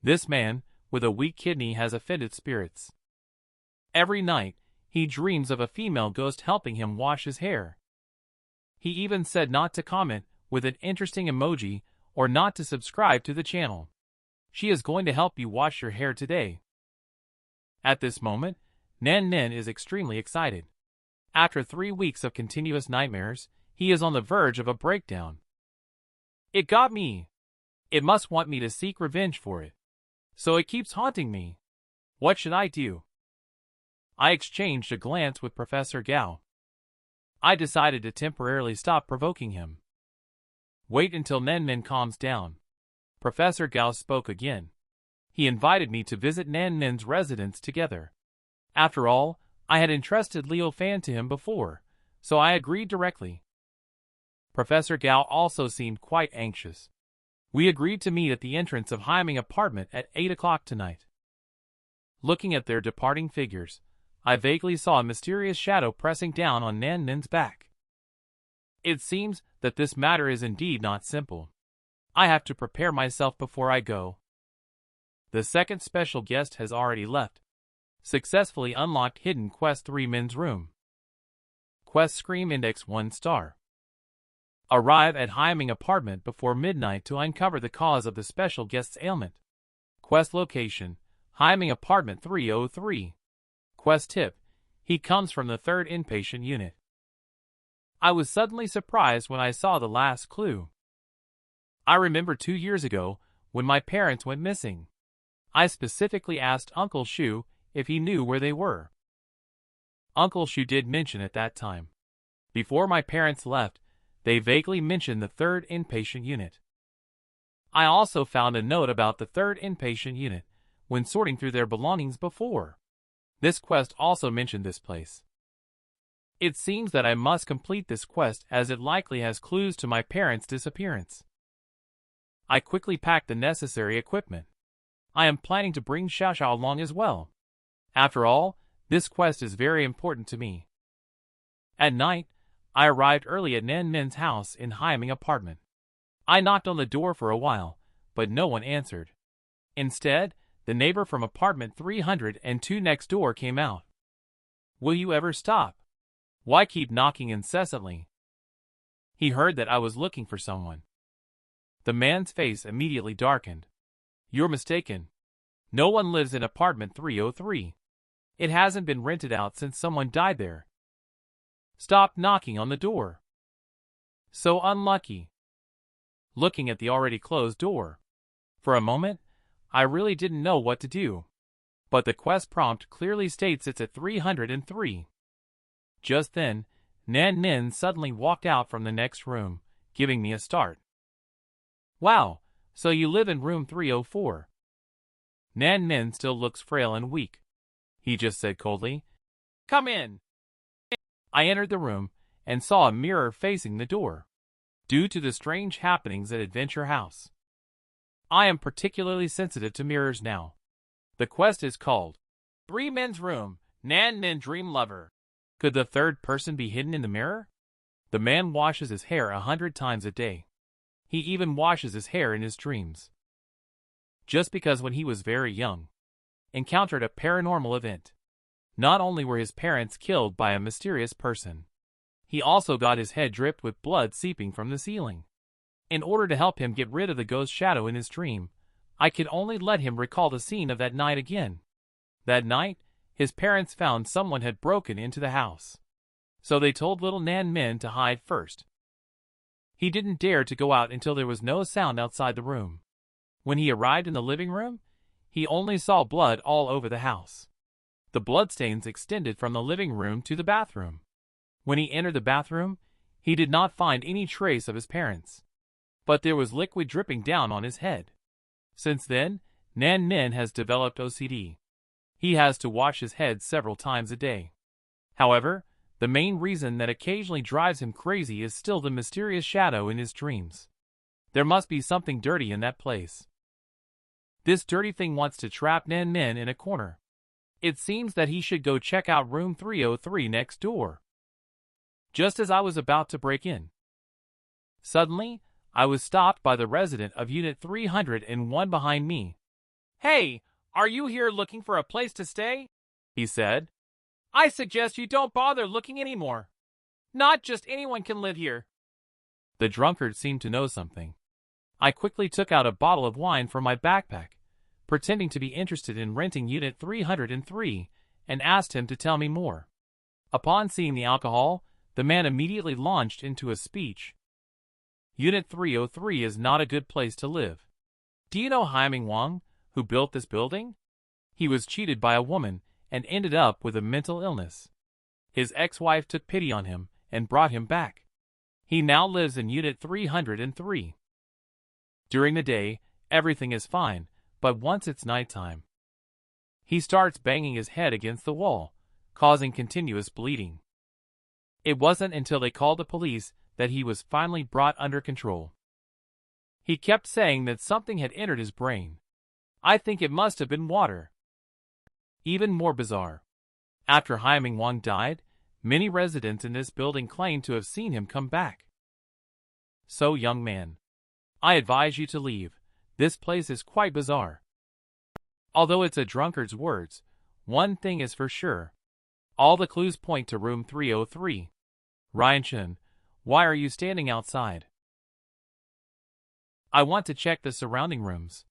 This man, with a weak kidney, has offended spirits. Every night, he dreams of a female ghost helping him wash his hair. He even said not to comment with an interesting emoji or not to subscribe to the channel. She is going to help you wash your hair today. At this moment, Nen Nen is extremely excited. After 3 weeks of continuous nightmares, he is on the verge of a breakdown. It got me. It must want me to seek revenge for it. So it keeps haunting me. What should I do? I exchanged a glance with Professor Gao. I decided to temporarily stop provoking him. Wait until Nen Nen calms down. Professor Gao spoke again. He invited me to visit Nen Nen's residence together. After all, I had entrusted Leo Fan to him before, so I agreed directly. Professor Gao also seemed quite anxious. We agreed to meet at the entrance of Haiming apartment at 8 o'clock tonight. Looking at their departing figures, I vaguely saw a mysterious shadow pressing down on Nen Nen's back. It seems that this matter is indeed not simple. I have to prepare myself before I go. The second special guest has already left. Successfully unlocked Hidden Quest 3 Men's Room. Quest Scream Index 1 star. Arrive at Haiming apartment before midnight to uncover the cause of the special guest's ailment. Quest location, Haiming apartment 303. Quest tip, he comes from the 3rd inpatient unit. I was suddenly surprised when I saw the last clue. I remember 2 years ago, when my parents went missing. I specifically asked Uncle Shu if he knew where they were. Uncle Shu did mention at that time. Before my parents left, they vaguely mentioned the 3rd inpatient unit. I also found a note about the 3rd inpatient unit when sorting through their belongings before. This quest also mentioned this place. It seems that I must complete this quest as it likely has clues to my parents' disappearance. I quickly packed the necessary equipment. I am planning to bring Xiaoxiao along as well. After all, this quest is very important to me. At night, I arrived early at Nen Nen's house in Haiming apartment. I knocked on the door for a while, but no one answered. Instead, the neighbor from apartment 302 next door came out. Will you ever stop? Why keep knocking incessantly? He heard that I was looking for someone. The man's face immediately darkened. You're mistaken. No one lives in apartment 303. It hasn't been rented out since someone died there. Stop knocking on the door. So unlucky. Looking at the already closed door. For a moment, I really didn't know what to do. But the quest prompt clearly states it's at 303. Just then, Nen Nen suddenly walked out from the next room, giving me a start. Wow, so you live in room 304. Nen Nen still looks frail and weak. He just said coldly, "Come in." I entered the room and saw a mirror facing the door. Due to the strange happenings at Adventure House, I am particularly sensitive to mirrors now. The quest is called 3 Men's Room, Nen Nen Dream Lover. Could the 3rd person be hidden in the mirror? The man washes his hair 100 times a day. He even washes his hair in his dreams. Just because when he was very young, encountered a paranormal event. Not only were his parents killed by a mysterious person, he also got his head dripped with blood seeping from the ceiling. In order to help him get rid of the ghost shadow in his dream, I could only let him recall the scene of that night again. That night, his parents found someone had broken into the house. So they told little Nen Nen to hide first. He didn't dare to go out until there was no sound outside the room. When he arrived in the living room, he only saw blood all over the house. The bloodstains extended from the living room to the bathroom. When he entered the bathroom, he did not find any trace of his parents. But there was liquid dripping down on his head. Since then, Nen Nen has developed OCD. He has to wash his head several times a day. However, the main reason that occasionally drives him crazy is still the mysterious shadow in his dreams. There must be something dirty in that place. This dirty thing wants to trap Nen Nen in a corner. It seems that he should go check out room 303 next door. Just as I was about to break in, suddenly, I was stopped by the resident of Unit 301 behind me. "Hey, are you here looking for a place to stay?" he said. "I suggest you don't bother looking anymore. Not just anyone can live here." The drunkard seemed to know something. I quickly took out a bottle of wine from my backpack, pretending to be interested in renting Unit 303, and asked him to tell me more. Upon seeing the alcohol, the man immediately launched into a speech. "Unit 303 is not a good place to live. Do you know Haiming Wang, who built this building? He was cheated by a woman and ended up with a mental illness. His ex-wife took pity on him and brought him back. He now lives in Unit 303. During the day, everything is fine, but once it's nighttime, he starts banging his head against the wall, causing continuous bleeding. It wasn't until they called the police that he was finally brought under control. He kept saying that something had entered his brain. I think it must have been water." Even more bizarre. After Haiming Wang died, many residents in this building claim to have seen him come back. "So, young man, I advise you to leave. This place is quite bizarre." Although it's a drunkard's words, one thing is for sure. All the clues point to room 303. "Ryan Chen, why are you standing outside?" "I want to check the surrounding rooms.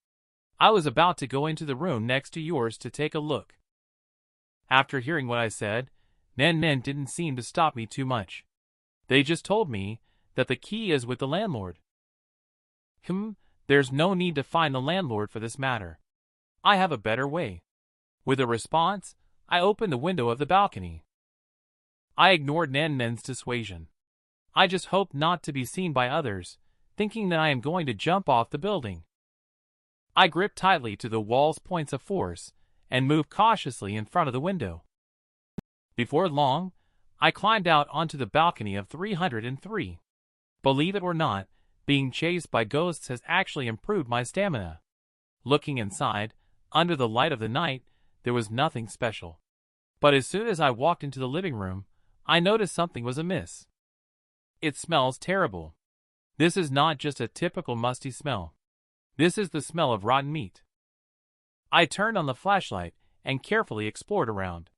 I was about to go into the room next to yours to take a look." After hearing what I said, Nen didn't seem to stop me too much. They just told me that the key is with the landlord. There's no need to find the landlord for this matter. I have a better way." With a response, I opened the window of the balcony. I ignored Nen's dissuasion. I just hoped not to be seen by others, thinking that I am going to jump off the building. I gripped tightly to the wall's points of force and moved cautiously in front of the window. Before long, I climbed out onto the balcony of 303. Believe it or not, being chased by ghosts has actually improved my stamina. Looking inside, under the light of the night, there was nothing special. But as soon as I walked into the living room, I noticed something was amiss. It smells terrible. This is not just a typical musty smell. This is the smell of rotten meat. I turned on the flashlight and carefully explored around.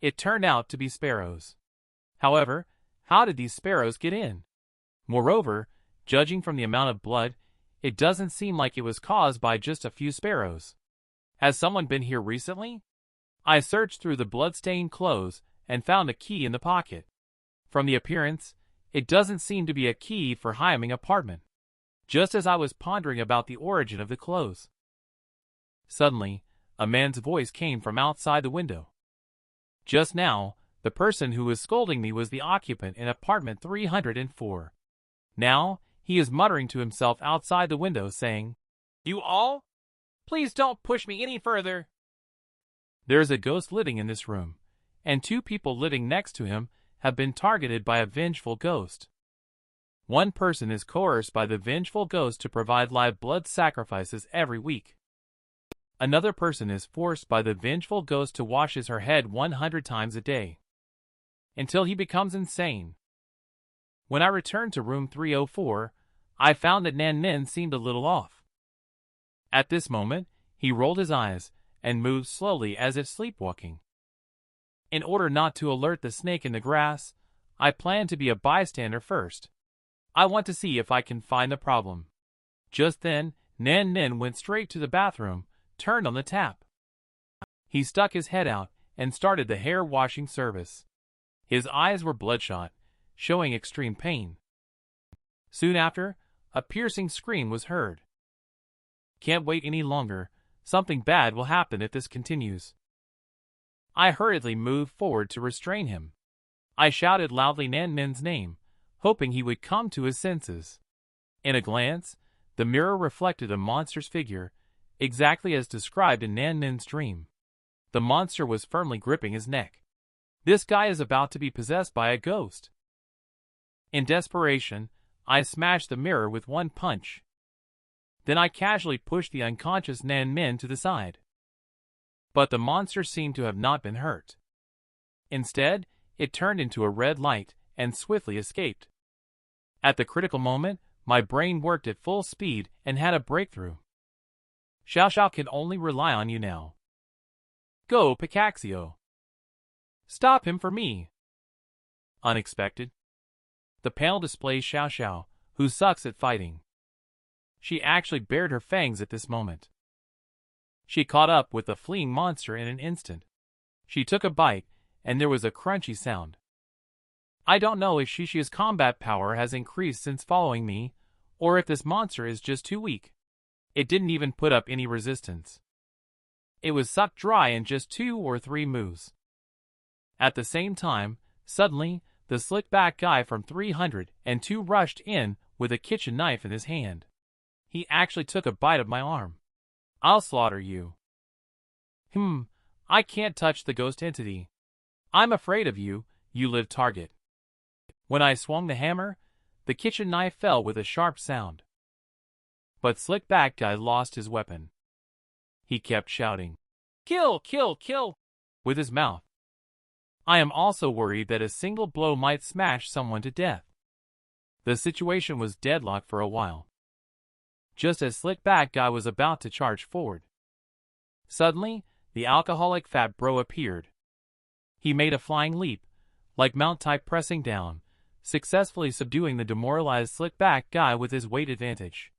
It turned out to be sparrows. However, how did these sparrows get in? Moreover, judging from the amount of blood, it doesn't seem like it was caused by just a few sparrows. Has someone been here recently? I searched through the blood-stained clothes and found a key in the pocket. From the appearance, it doesn't seem to be a key for Haiming apartment. Just as I was pondering about the origin of the clothes, suddenly, a man's voice came from outside the window. Just now, the person who was scolding me was the occupant in apartment 304. Now, he is muttering to himself outside the window saying, "You all? Please don't push me any further." There is a ghost living in this room, and two people living next to him have been targeted by a vengeful ghost. One person is coerced by the vengeful ghost to provide live blood sacrifices every week. Another person is forced by the vengeful ghost to wash his or her head 100 times a day, until he becomes insane. When I returned to room 304, I found that Nen seemed a little off. At this moment, he rolled his eyes and moved slowly as if sleepwalking. In order not to alert the snake in the grass, I plan to be a bystander first. I want to see if I can find the problem. Just then, Nen went straight to the bathroom, turned on the tap. He stuck his head out and started the hair washing service. His eyes were bloodshot, showing extreme pain. Soon after, a piercing scream was heard. Can't wait any longer. Something bad will happen if this continues. I hurriedly moved forward to restrain him. I shouted loudly Nen's name, hoping he would come to his senses. In a glance, the mirror reflected a monster's figure, exactly as described in Nen's dream. The monster was firmly gripping his neck. This guy is about to be possessed by a ghost. In desperation, I smashed the mirror with one punch. Then I casually pushed the unconscious Nen to the side. But the monster seemed to have not been hurt. Instead, it turned into a red light and swiftly escaped. At the critical moment, my brain worked at full speed and had a breakthrough. Xiao Xiao can only rely on you now. Go, Picaxio. Stop him for me. Unexpected. The panel displays Xiao Xiao, who sucks at fighting. She actually bared her fangs at this moment. She caught up with the fleeing monster in an instant. She took a bite, and there was a crunchy sound. I don't know if Shishi's combat power has increased since following me, or if this monster is just too weak. It didn't even put up any resistance. It was sucked dry in just 2 or 3 moves. At the same time, suddenly, the slick-back guy from 302 rushed in with a kitchen knife in his hand. He actually took a bite of my arm. I'll slaughter you. I can't touch the ghost entity. I'm afraid of you, you live target. When I swung the hammer, the kitchen knife fell with a sharp sound. But Slick-Back Guy lost his weapon. He kept shouting, "Kill, kill, kill," with his mouth. I am also worried that a single blow might smash someone to death. The situation was deadlocked for a while. Just as Slick-Back Guy was about to charge forward, suddenly, the alcoholic fat bro appeared. He made a flying leap, like Mount Type pressing down, successfully subduing the demoralized Slick-Back Guy with his weight advantage.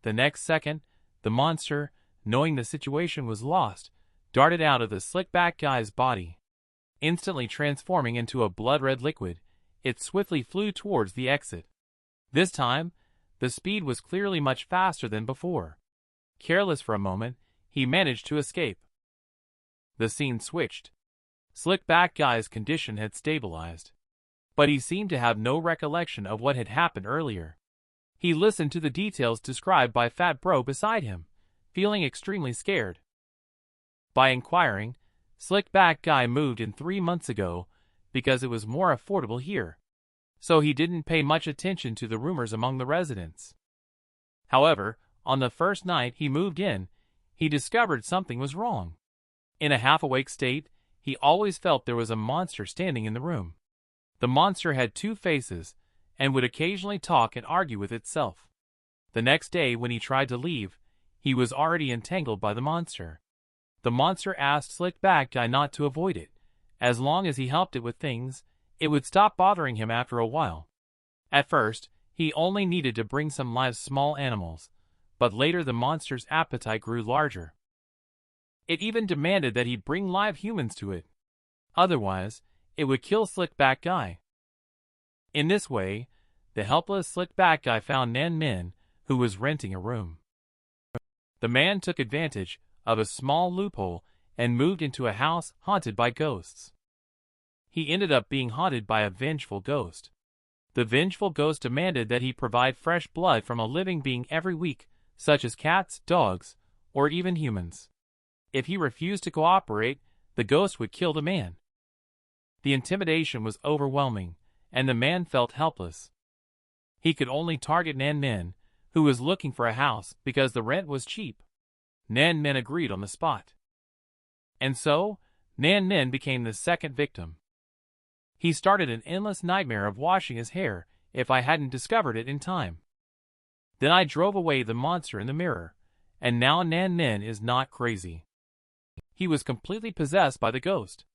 The next second, the monster, knowing the situation was lost, darted out of the Slick-Back Guy's body. Instantly transforming into a blood-red liquid, it swiftly flew towards the exit. This time, the speed was clearly much faster than before. Careless for a moment, he managed to escape. The scene switched. Slick-Back Guy's condition had stabilized, but he seemed to have no recollection of what had happened earlier. He listened to the details described by Fat Bro beside him, feeling extremely scared. By inquiring, Slick-Back Guy moved in 3 months ago because it was more affordable here, so he didn't pay much attention to the rumors among the residents. However, on the first night he moved in, he discovered something was wrong. In a half-awake state, he always felt there was a monster standing in the room. The monster had 2 faces, and would occasionally talk and argue with itself. The next day when he tried to leave, he was already entangled by the monster. The monster asked Slick-Back Guy not to avoid it. As long as he helped it with things, it would stop bothering him after a while. At first, he only needed to bring some live small animals, but later the monster's appetite grew larger. It even demanded that he bring live humans to it. Otherwise, it would kill Slick-Back Guy. In this way, the helpless Slick-Back Guy found Nan Min, who was renting a room. The man took advantage of a small loophole and moved into a house haunted by ghosts. He ended up being haunted by a vengeful ghost. The vengeful ghost demanded that he provide fresh blood from a living being every week, such as cats, dogs, or even humans. If he refused to cooperate, the ghost would kill the man. The intimidation was overwhelming, and the man felt helpless. He could only target Nan Min, who was looking for a house because the rent was cheap. Nan Min agreed on the spot. And so, Nan Min became the second victim. He started an endless nightmare of washing his hair if I hadn't discovered it in time. Then I drove away the monster in the mirror, and now Nan Min is not crazy. He was completely possessed by the ghost.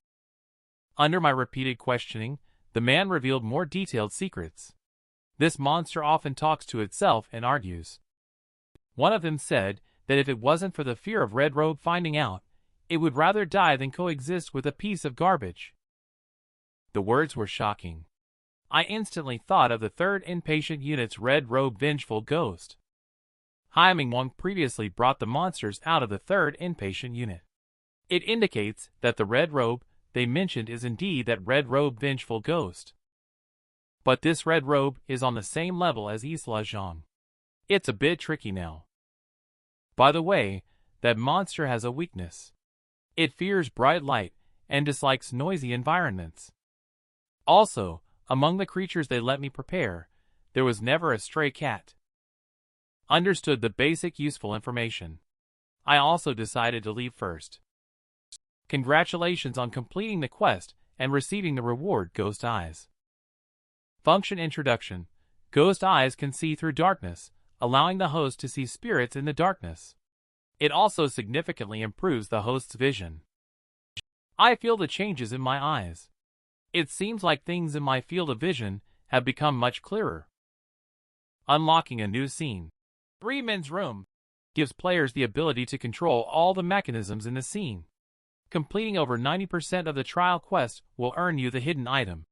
Under my repeated questioning, the man revealed more detailed secrets. This monster often talks to itself and argues. One of them said that if it wasn't for the fear of Red Robe finding out, it would rather die than coexist with a piece of garbage. The words were shocking. I instantly thought of the 3rd Inpatient Unit's Red Robe vengeful ghost. Haiming Wong previously brought the monsters out of the 3rd Inpatient Unit. It indicates that the Red Robe they mentioned is indeed that Red Robe vengeful ghost. But this Red Robe is on the same level as Isla Zhang. It's a bit tricky now. By the way, that monster has a weakness. It fears bright light and dislikes noisy environments. Also, among the creatures they let me prepare, there was never a stray cat. Understood the basic useful information. I also decided to leave first. Congratulations on completing the quest and receiving the reward Ghost Eyes. Function Introduction. Ghost Eyes can see through darkness, allowing the host to see spirits in the darkness. It also significantly improves the host's vision. I feel the changes in my eyes. It seems like things in my field of vision have become much clearer. Unlocking a new scene. 3 Men's Room gives players the ability to control all the mechanisms in the scene. Completing over 90% of the trial quest will earn you the hidden item,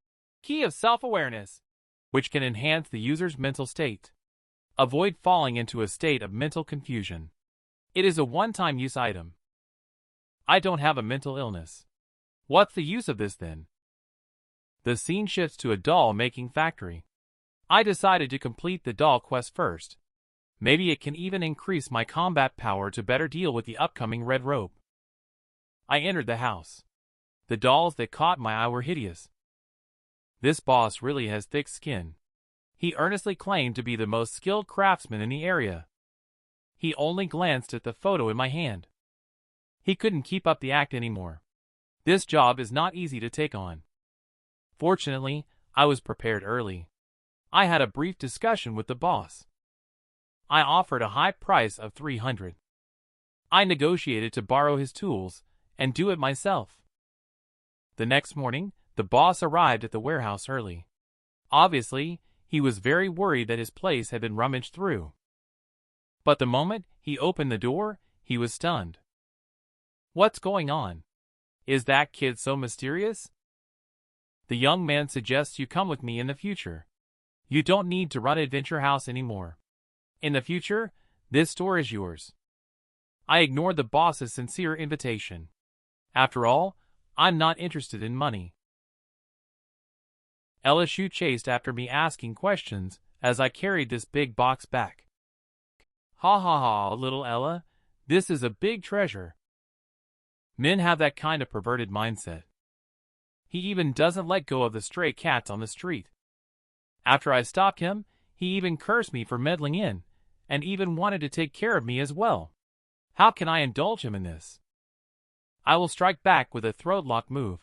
Key of Self-Awareness, which can enhance the user's mental state. Avoid falling into a state of mental confusion. It is a one-time use item. I don't have a mental illness. What's the use of this then? The scene shifts to a doll-making factory. I decided to complete the doll quest first. Maybe it can even increase my combat power to better deal with the upcoming red robe. I entered the house. The dolls that caught my eye were hideous. This boss really has thick skin. He earnestly claimed to be the most skilled craftsman in the area. He only glanced at the photo in my hand. He couldn't keep up the act anymore. This job is not easy to take on. Fortunately, I was prepared early. I had a brief discussion with the boss. I offered a high price of 300. I negotiated to borrow his tools and do it myself. The next morning, the boss arrived at the warehouse early. Obviously, he was very worried that his place had been rummaged through. But the moment he opened the door, he was stunned. What's going on? Is that kid so mysterious? The young man suggests you come with me in the future. You don't need to run Adventure House anymore. In the future, this store is yours. I ignored the boss's sincere invitation. After all, I'm not interested in money. LSU chased after me asking questions as I carried this big box back. Ha ha ha, little Ella, this is a big treasure. Men have that kind of perverted mindset. He even doesn't let go of the stray cats on the street. After I stopped him, he even cursed me for meddling in, and even wanted to take care of me as well. How can I indulge him in this? I will strike back with a throat lock move.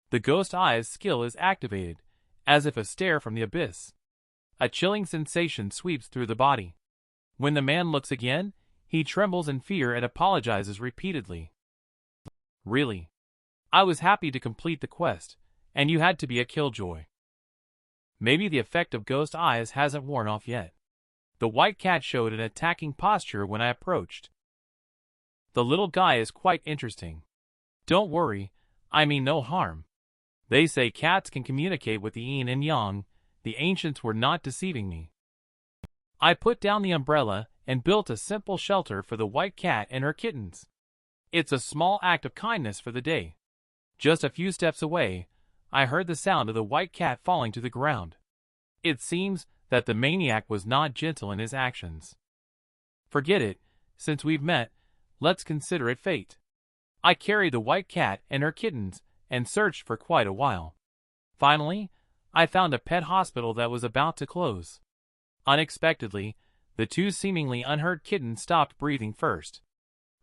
The ghost eyes skill is activated, as if a stare from the abyss. A chilling sensation sweeps through the body. When the man looks again, he trembles in fear and apologizes repeatedly. Really? I was happy to complete the quest, and you had to be a killjoy. Maybe the effect of ghost eyes hasn't worn off yet. The white cat showed an attacking posture when I approached. The little guy is quite interesting. Don't worry, I mean no harm. They say cats can communicate with the yin and yang. The ancients were not deceiving me. I put down the umbrella and built a simple shelter for the white cat and her kittens. It's a small act of kindness for the day. Just a few steps away, I heard the sound of the white cat falling to the ground. It seems that the maniac was not gentle in his actions. Forget it, since we've met, let's consider it fate. I carried the white cat and her kittens and searched for quite a while. Finally, I found a pet hospital that was about to close. Unexpectedly, the 2 seemingly unhurt kittens stopped breathing first.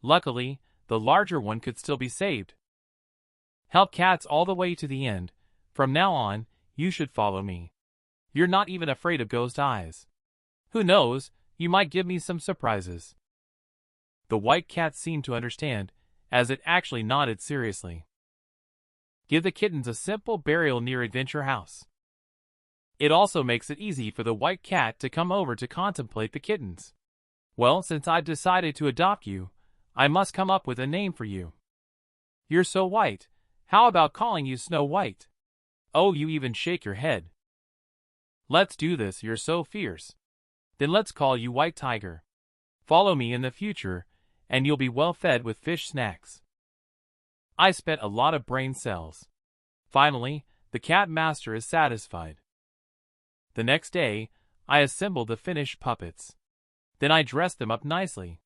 Luckily, the larger one could still be saved. Help cats all the way to the end. From now on, you should follow me. You're not even afraid of ghost eyes. Who knows, you might give me some surprises. The white cat seemed to understand, as it actually nodded seriously. Give the kittens a simple burial near Adventure House. It also makes it easy for the white cat to come over to contemplate the kittens. Well, since I've decided to adopt you, I must come up with a name for you. You're so white, how about calling you Snow White? Oh, you even shake your head. Let's do this, you're so fierce. Then let's call you White Tiger. Follow me in the future, and you'll be well fed with fish snacks. I spent a lot of brain cells. Finally, the cat master is satisfied. The next day, I assembled the finished puppets. Then I dressed them up nicely.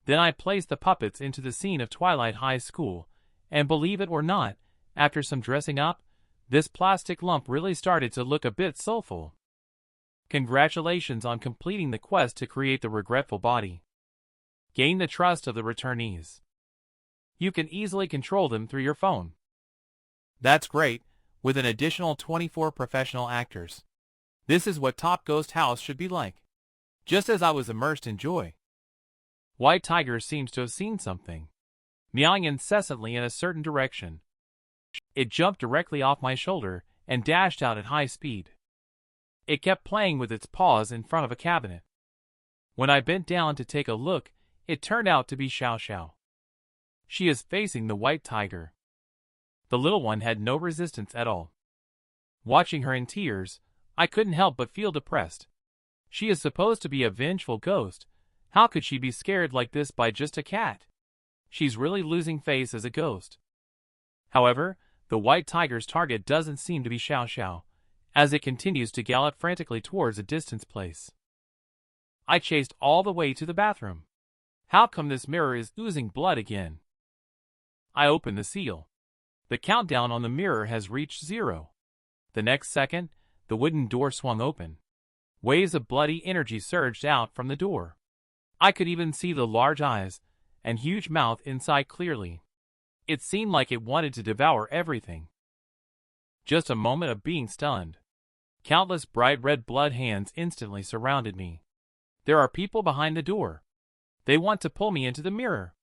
Then I placed the puppets into the scene of Twilight High School, and believe it or not, after some dressing up, this plastic lump really started to look a bit soulful. Congratulations on completing the quest to create the regretful body. Gain the trust of the returnees. You can easily control them through your phone. That's great, with an additional 24 professional actors. This is what Top Ghost House should be like. Just as I was immersed in joy. White Tiger seems to have seen something, meowing incessantly in a certain direction. It jumped directly off my shoulder and dashed out at high speed. It kept playing with its paws in front of a cabinet. When I bent down to take a look, it turned out to be Xiao Xiao. She is facing the White Tiger. The little one had no resistance at all. Watching her in tears, I couldn't help but feel depressed. She is supposed to be a vengeful ghost. How could she be scared like this by just a cat? She's really losing face as a ghost. However, the White Tiger's target doesn't seem to be Xiao Xiao, as it continues to gallop frantically towards a distant place. I chased all the way to the bathroom. How come this mirror is oozing blood again? I opened the seal. The countdown on the mirror has reached 0. The next second, the wooden door swung open. Waves of bloody energy surged out from the door. I could even see the large eyes and huge mouth inside clearly. It seemed like it wanted to devour everything. Just a moment of being stunned. Countless bright red blood hands instantly surrounded me. There are people behind the door. They want to pull me into the mirror.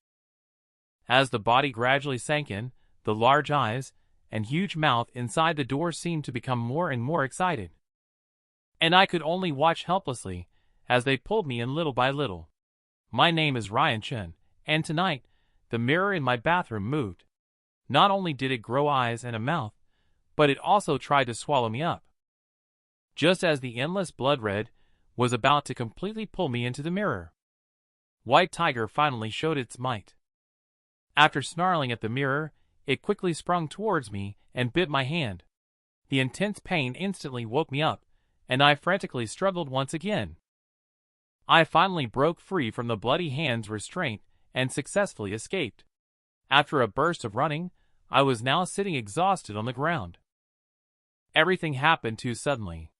As the body gradually sank in, the large eyes and huge mouth inside the door seemed to become more and more excited. And I could only watch helplessly as they pulled me in little by little. My name is Ryan Chen, and tonight, the mirror in my bathroom moved. Not only did it grow eyes and a mouth, but it also tried to swallow me up. Just as the endless blood red was about to completely pull me into the mirror, White Tiger finally showed its might. After snarling at the mirror, it quickly sprung towards me and bit my hand. The intense pain instantly woke me up, and I frantically struggled once again. I finally broke free from the bloody hand's restraint and successfully escaped. After a burst of running, I was now sitting exhausted on the ground. Everything happened too suddenly.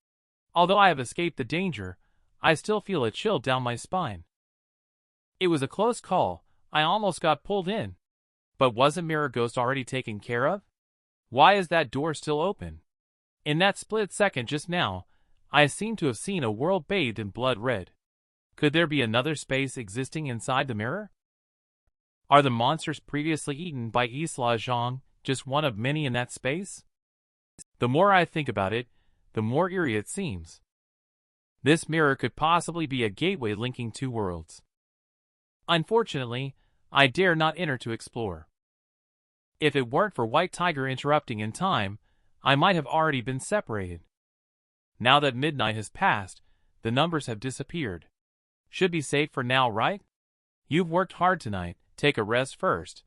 Although I have escaped the danger, I still feel a chill down my spine. It was a close call. I almost got pulled in. But wasn't Mirror Ghost already taken care of? Why is that door still open? In that split second just now, I seem to have seen a world bathed in blood red. Could there be another space existing inside the mirror? Are the monsters previously eaten by Isla Zhang just one of many in that space? The more I think about it, the more eerie it seems. This mirror could possibly be a gateway linking two worlds. Unfortunately, I dare not enter to explore. If it weren't for White Tiger interrupting in time, I might have already been separated. Now that midnight has passed, the numbers have disappeared. Should be safe for now, right? You've worked hard tonight, take a rest first.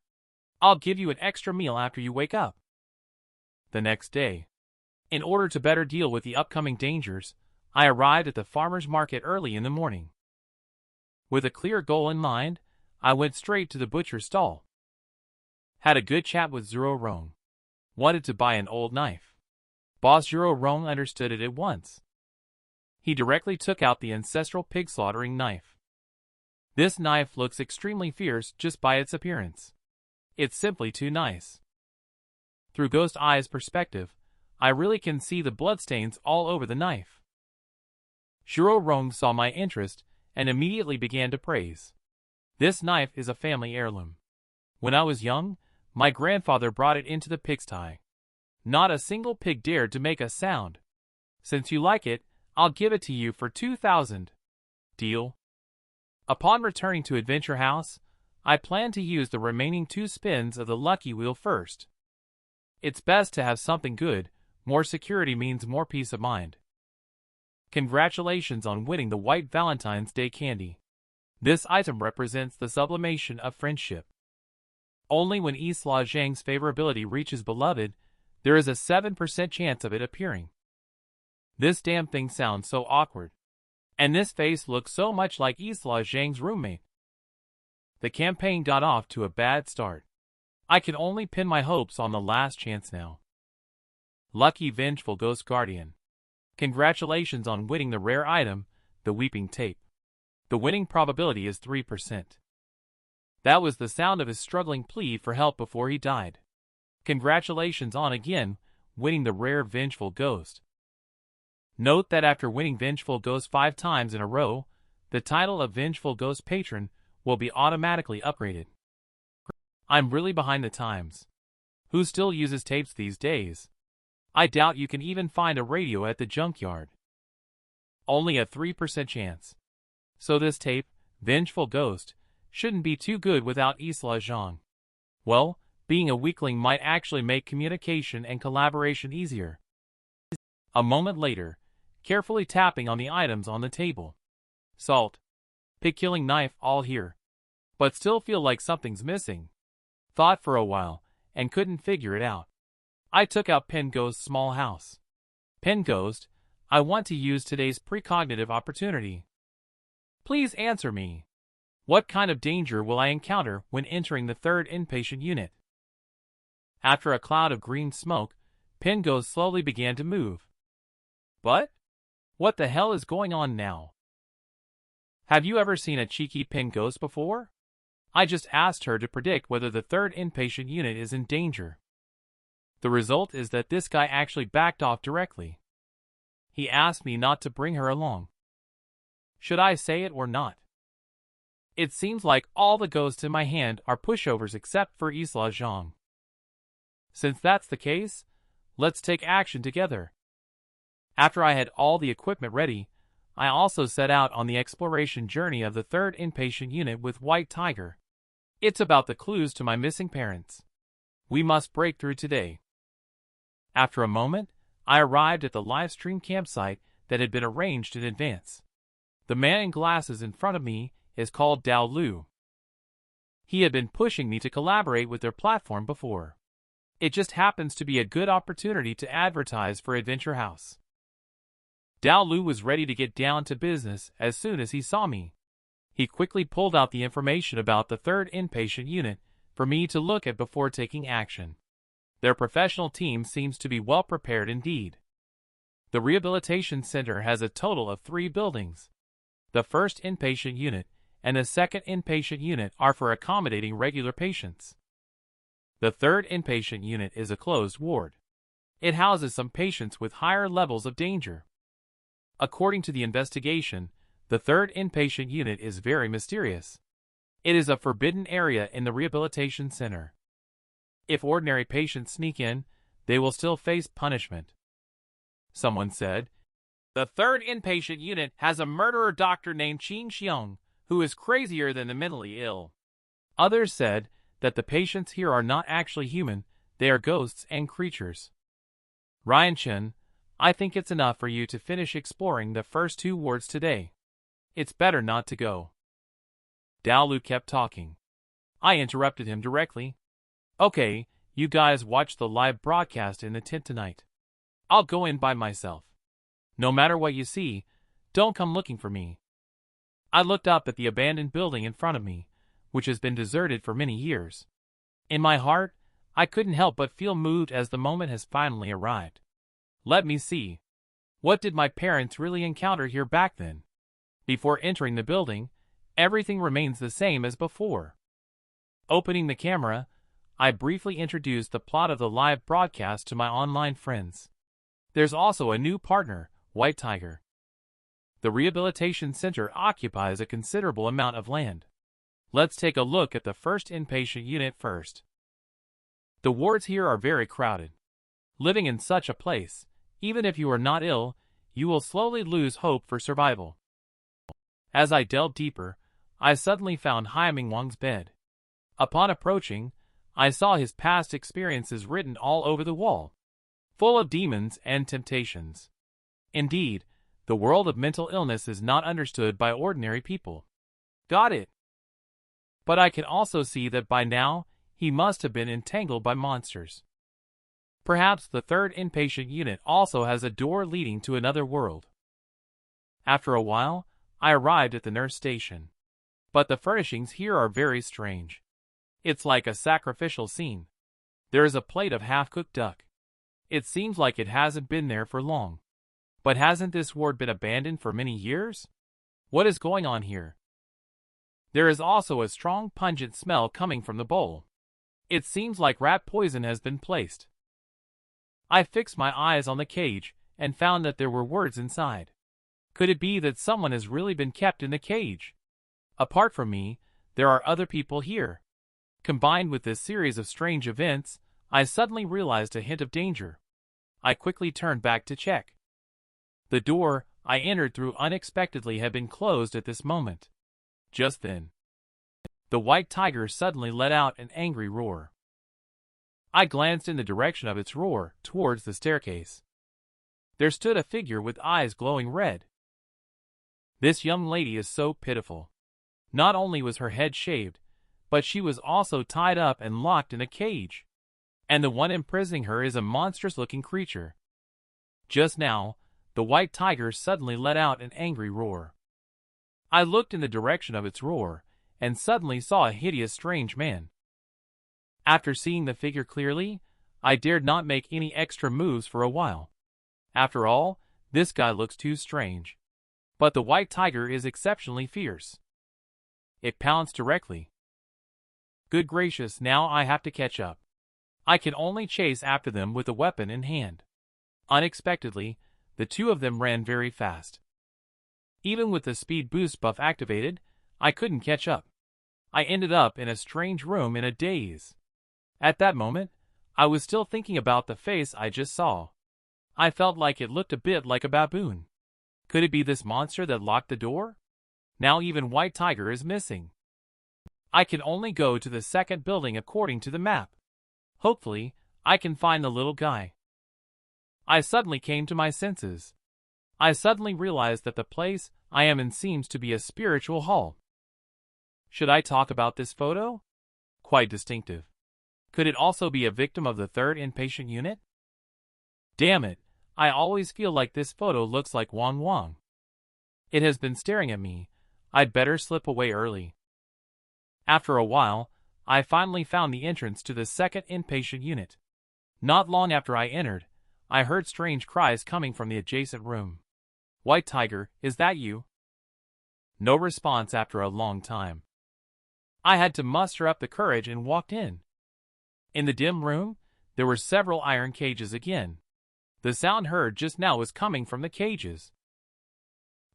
I'll give you an extra meal after you wake up. The next day. In order to better deal with the upcoming dangers, I arrived at the farmer's market early in the morning. With a clear goal in mind, I went straight to the butcher's stall. Had a good chat with Zero Rong. Wanted to buy an old knife. Boss Zero Rong understood it at once. He directly took out the ancestral pig slaughtering knife. This knife looks extremely fierce just by its appearance. It's simply too nice. Through Ghost Eye's perspective, I really can see the bloodstains all over the knife. Zero Rong saw my interest and immediately began to praise. This knife is a family heirloom. When I was young, my grandfather brought it into the pigsty. Not a single pig dared to make a sound. Since you like it, I'll give it to you for 2,000. Deal? Upon returning to Adventure House, I plan to use the remaining 2 spins of the lucky wheel first. It's best to have something good. More security means more peace of mind. Congratulations on winning the White Valentine's Day candy. This item represents the sublimation of friendship. Only when Isla Zhang's favorability reaches beloved, there is a 7% chance of it appearing. This damn thing sounds so awkward. And this face looks so much like Isla Zhang's roommate. The campaign got off to a bad start. I can only pin my hopes on the last chance now. Lucky Vengeful Ghost Guardian. Congratulations on winning the rare item, the Weeping Tape. The winning probability is 3%. That was the sound of his struggling plea for help before he died. Congratulations on again winning the rare Vengeful Ghost. Note that after winning Vengeful Ghost 5 times in a row, the title of Vengeful Ghost Patron will be automatically upgraded. I'm really behind the times. Who still uses tapes these days? I doubt you can even find a radio at the junkyard. Only a 3% chance. So this tape, Vengeful Ghost, shouldn't be too good without Isla Zhang. Well, being a weakling might actually make communication and collaboration easier. A moment later, carefully tapping on the items on the table. Salt. Pig-killing knife all here. But still feel like something's missing. Thought for a while, and couldn't figure it out. I took out Pen Ghost's small house. Pen Ghost, I want to use today's precognitive opportunity. Please answer me. What kind of danger will I encounter when entering the third inpatient unit? After a cloud of green smoke, Pen Ghost slowly began to move. But? What the hell is going on now? Have you ever seen a cheeky Pen Ghost before? I just asked her to predict whether the third inpatient unit is in danger. The result is that this guy actually backed off directly. He asked me not to bring her along. Should I say it or not? It seems like all the ghosts in my hand are pushovers except for Isla Zhang. Since that's the case, let's take action together. After I had all the equipment ready, I also set out on the exploration journey of the third inpatient unit with White Tiger. It's about the clues to my missing parents. We must break through today. After a moment, I arrived at the live stream campsite that had been arranged in advance. The man in glasses in front of me is called Dao Lu. He had been pushing me to collaborate with their platform before. It just happens to be a good opportunity to advertise for Adventure House. Dao Lu was ready to get down to business as soon as he saw me. He quickly pulled out the information about the third inpatient unit for me to look at before taking action. Their professional team seems to be well prepared indeed. The rehabilitation center has a total of 3 buildings. The first inpatient unit and the second inpatient unit are for accommodating regular patients. The third inpatient unit is a closed ward. It houses some patients with higher levels of danger. According to the investigation, the third inpatient unit is very mysterious. It is a forbidden area in the rehabilitation center. If ordinary patients sneak in, they will still face punishment. Someone said, "The third inpatient unit has a murderer doctor named Qin Xiong, who is crazier than the mentally ill." Others said that the patients here are not actually human, they are ghosts and creatures. Ryan Chen, I think it's enough for you to finish exploring the first 2 wards today. It's better not to go. Dao Lu kept talking. I interrupted him directly. Okay, you guys watch the live broadcast in the tent tonight. I'll go in by myself. No matter what you see, don't come looking for me. I looked up at the abandoned building in front of me, which has been deserted for many years. In my heart, I couldn't help but feel moved as the moment has finally arrived. Let me see. What did my parents really encounter here back then? Before entering the building, everything remains the same as before. Opening the camera, I briefly introduced the plot of the live broadcast to my online friends. There's also a new partner, White Tiger. The rehabilitation center occupies a considerable amount of land. Let's take a look at the first inpatient unit first. The wards here are very crowded. Living in such a place, even if you are not ill, you will slowly lose hope for survival. As I delved deeper, I suddenly found Haiming Wang's bed. Upon approaching, I saw his past experiences written all over the wall, full of demons and temptations. Indeed, the world of mental illness is not understood by ordinary people. Got it. But I can also see that by now, he must have been entangled by monsters. Perhaps the third inpatient unit also has a door leading to another world. After a while, I arrived at the nurse station. But the furnishings here are very strange. It's like a sacrificial scene. There is a plate of half-cooked duck. It seems like it hasn't been there for long. But hasn't this ward been abandoned for many years? What is going on here? There is also a strong pungent smell coming from the bowl. It seems like rat poison has been placed. I fixed my eyes on the cage and found that there were words inside. Could it be that someone has really been kept in the cage? Apart from me, there are other people here. Combined with this series of strange events, I suddenly realized a hint of danger. I quickly turned back to check. The door I entered through unexpectedly had been closed at this moment. Just then, the white tiger suddenly let out an angry roar. I glanced in the direction of its roar, towards the staircase. There stood a figure with eyes glowing red. This young lady is so pitiful. Not only was her head shaved, but she was also tied up and locked in a cage. And the one imprisoning her is a monstrous-looking creature. Just now, the white tiger suddenly let out an angry roar. I looked in the direction of its roar, and suddenly saw a hideous strange man. After seeing the figure clearly, I dared not make any extra moves for a while. After all, this guy looks too strange. But the white tiger is exceptionally fierce. It pounced directly. Good gracious, now I have to catch up. I can only chase after them with a weapon in hand. Unexpectedly, the two of them ran very fast. Even with the speed boost buff activated, I couldn't catch up. I ended up in a strange room in a daze. At that moment, I was still thinking about the face I just saw. I felt like it looked a bit like a baboon. Could it be this monster that locked the door? Now even White Tiger is missing. I can only go to the second building according to the map. Hopefully, I can find the little guy. I suddenly came to my senses. I suddenly realized that the place I am in seems to be a spiritual hall. Should I talk about this photo? Quite distinctive. Could it also be a victim of the third inpatient unit? Damn it, I always feel like this photo looks like Wang Wang. It has been staring at me. I'd better slip away early. After a while, I finally found the entrance to the second inpatient unit. Not long after I entered, I heard strange cries coming from the adjacent room. White Tiger, is that you? No response after a long time. I had to muster up the courage and walked in. In the dim room, there were several iron cages again. The sound heard just now was coming from the cages.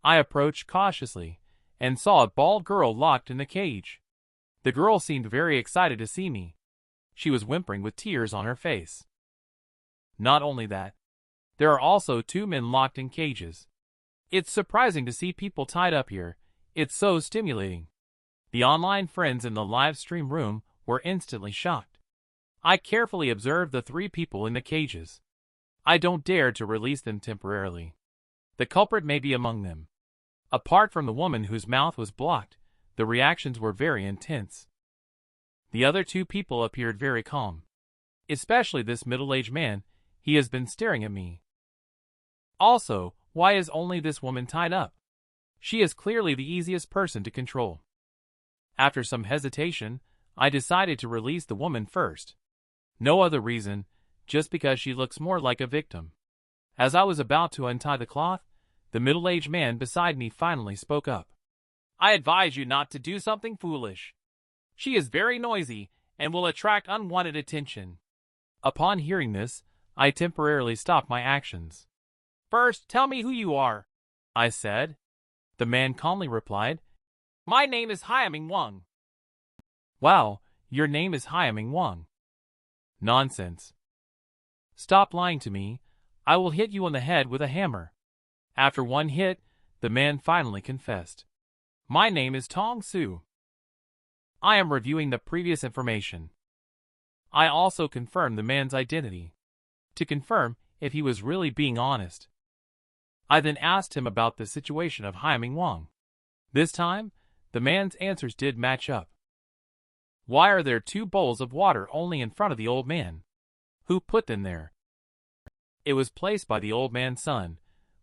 I approached cautiously, and saw a bald girl locked in the cage. The girl seemed very excited to see me. She was whimpering with tears on her face. Not only that, there are also two men locked in cages. It's surprising to see people tied up here. It's so stimulating. The online friends in the live stream room were instantly shocked. I carefully observed the three people in the cages. I don't dare to release them temporarily. The culprit may be among them. Apart from the woman whose mouth was blocked, the reactions were very intense. The other two people appeared very calm. Especially this middle-aged man, he has been staring at me. Also, why is only this woman tied up? She is clearly the easiest person to control. After some hesitation, I decided to release the woman first. No other reason, just because she looks more like a victim. As I was about to untie the cloth, the middle-aged man beside me finally spoke up. I advise you not to do something foolish. She is very noisy and will attract unwanted attention. Upon hearing this, I temporarily stopped my actions. First, tell me who you are, I said. The man calmly replied, My name is Hyaming Wang. Wow, your name is Hyaming Wang. Nonsense. Stop lying to me. I will hit you on the head with a hammer. After one hit, the man finally confessed. My name is Tong Su. I am reviewing the previous information. I also confirmed the man's identity, to confirm if he was really being honest. I then asked him about the situation of Hyaming Wang. This time, the man's answers did match up. Why are there 2 bowls of water only in front of the old man? Who put them there? It was placed by the old man's son,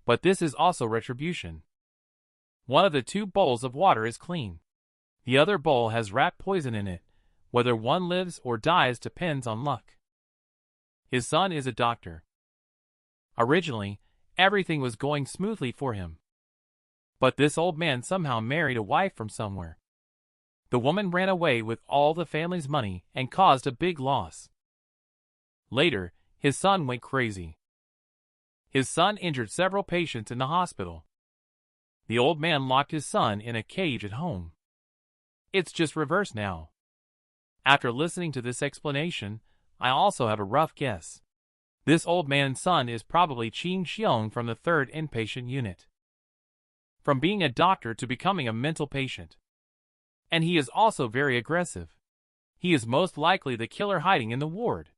but this is also retribution. One of the 2 bowls of water is clean. The other bowl has rat poison in it. Whether one lives or dies depends on luck. His son is a doctor. Originally, everything was going smoothly for him. But this old man somehow married a wife from somewhere. The woman ran away with all the family's money and caused a big loss. Later, his son went crazy. His son injured several patients in the hospital. The old man locked his son in a cage at home. It's just reversed now. After listening to this explanation, I also have a rough guess. This old man's son is probably Qin Xiong from the 3rd inpatient unit. From being a doctor to becoming a mental patient. And he is also very aggressive. He is most likely the killer hiding in the ward.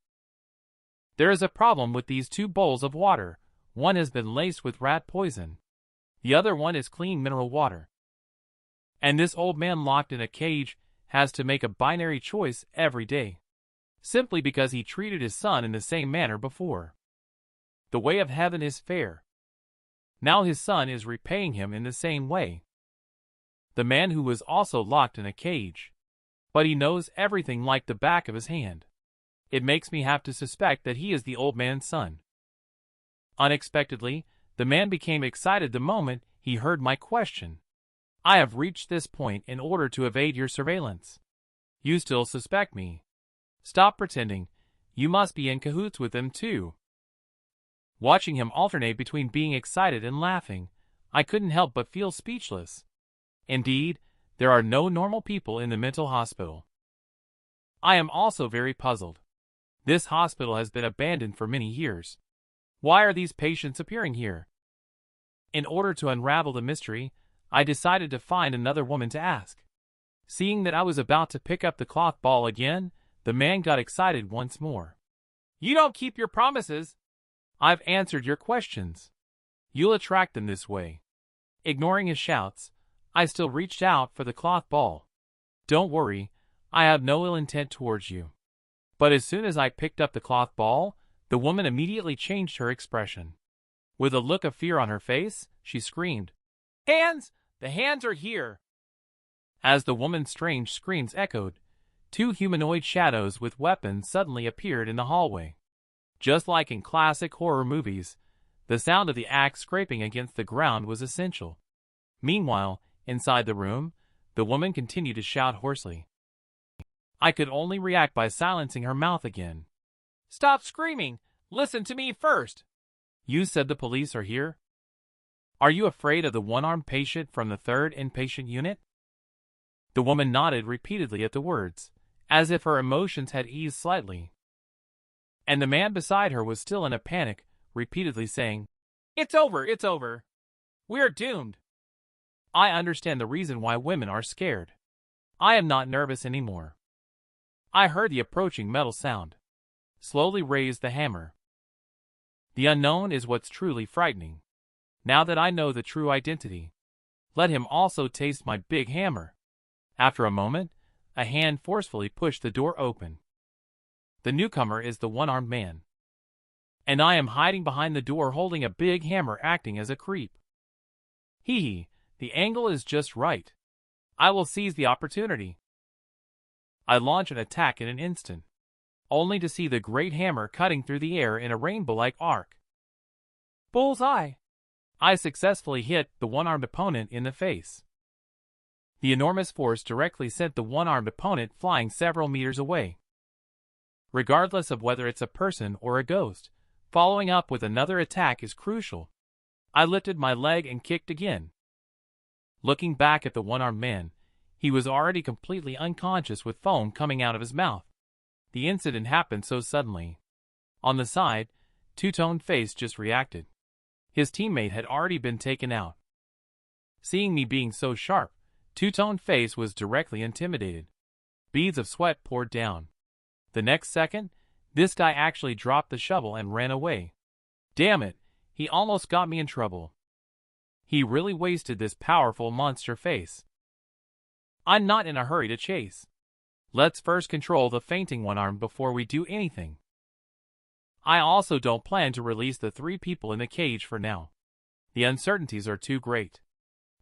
There is a problem with these 2 bowls of water. One has been laced with rat poison. The other one is clean mineral water. And this old man locked in a cage has to make a binary choice every day. Simply because he treated his son in the same manner before. The way of heaven is fair. Now his son is repaying him in the same way. The man who was also locked in a cage. But he knows everything like the back of his hand. It makes me have to suspect that he is the old man's son. Unexpectedly, the man became excited the moment he heard my question. I have reached this point in order to evade your surveillance. You still suspect me. Stop pretending. You must be in cahoots with them too. Watching him alternate between being excited and laughing, I couldn't help but feel speechless. Indeed, there are no normal people in the mental hospital. I am also very puzzled. This hospital has been abandoned for many years. Why are these patients appearing here? In order to unravel the mystery, I decided to find another woman to ask. Seeing that I was about to pick up the cloth ball again, the man got excited once more. You don't keep your promises. I've answered your questions. You'll attract them this way. Ignoring his shouts, I still reached out for the cloth ball. Don't worry, I have no ill intent towards you. But as soon as I picked up the cloth ball, the woman immediately changed her expression. With a look of fear on her face, she screamed, Hands! The hands are here! As the woman's strange screams echoed, 2 humanoid shadows with weapons suddenly appeared in the hallway. Just like in classic horror movies, the sound of the axe scraping against the ground was essential. Meanwhile, inside the room, the woman continued to shout hoarsely. I could only react by silencing her mouth again. Stop screaming! Listen to me first! You said the police are here? Are you afraid of the one-armed patient from the 3rd inpatient unit? The woman nodded repeatedly at the words, as if her emotions had eased slightly. And the man beside her was still in a panic, repeatedly saying, It's over, it's over. We are doomed. I understand the reason why women are scared. I am not nervous anymore. I heard the approaching metal sound. Slowly raised the hammer. The unknown is what's truly frightening. Now that I know the true identity, let him also taste my big hammer. After a moment, a hand forcefully pushed the door open. The newcomer is the one-armed man. And I am hiding behind the door holding a big hammer acting as a creep. Hee, the angle is just right. I will seize the opportunity. I launch an attack in an instant, only to see the great hammer cutting through the air in a rainbow-like arc. Bullseye! I successfully hit the one-armed opponent in the face. The enormous force directly sent the one-armed opponent flying several meters away. Regardless of whether it's a person or a ghost, following up with another attack is crucial. I lifted my leg and kicked again. Looking back at the one-armed man, he was already completely unconscious with foam coming out of his mouth. The incident happened so suddenly. On the side, Two-Tone Face just reacted. His teammate had already been taken out. Seeing me being so sharp, Two-Tone Face was directly intimidated. Beads of sweat poured down. The next second, this guy actually dropped the shovel and ran away. Damn it, he almost got me in trouble. He really wasted this powerful monster face. I'm not in a hurry to chase. Let's first control the fainting one-arm before we do anything. I also don't plan to release the 3 people in the cage for now. The uncertainties are too great.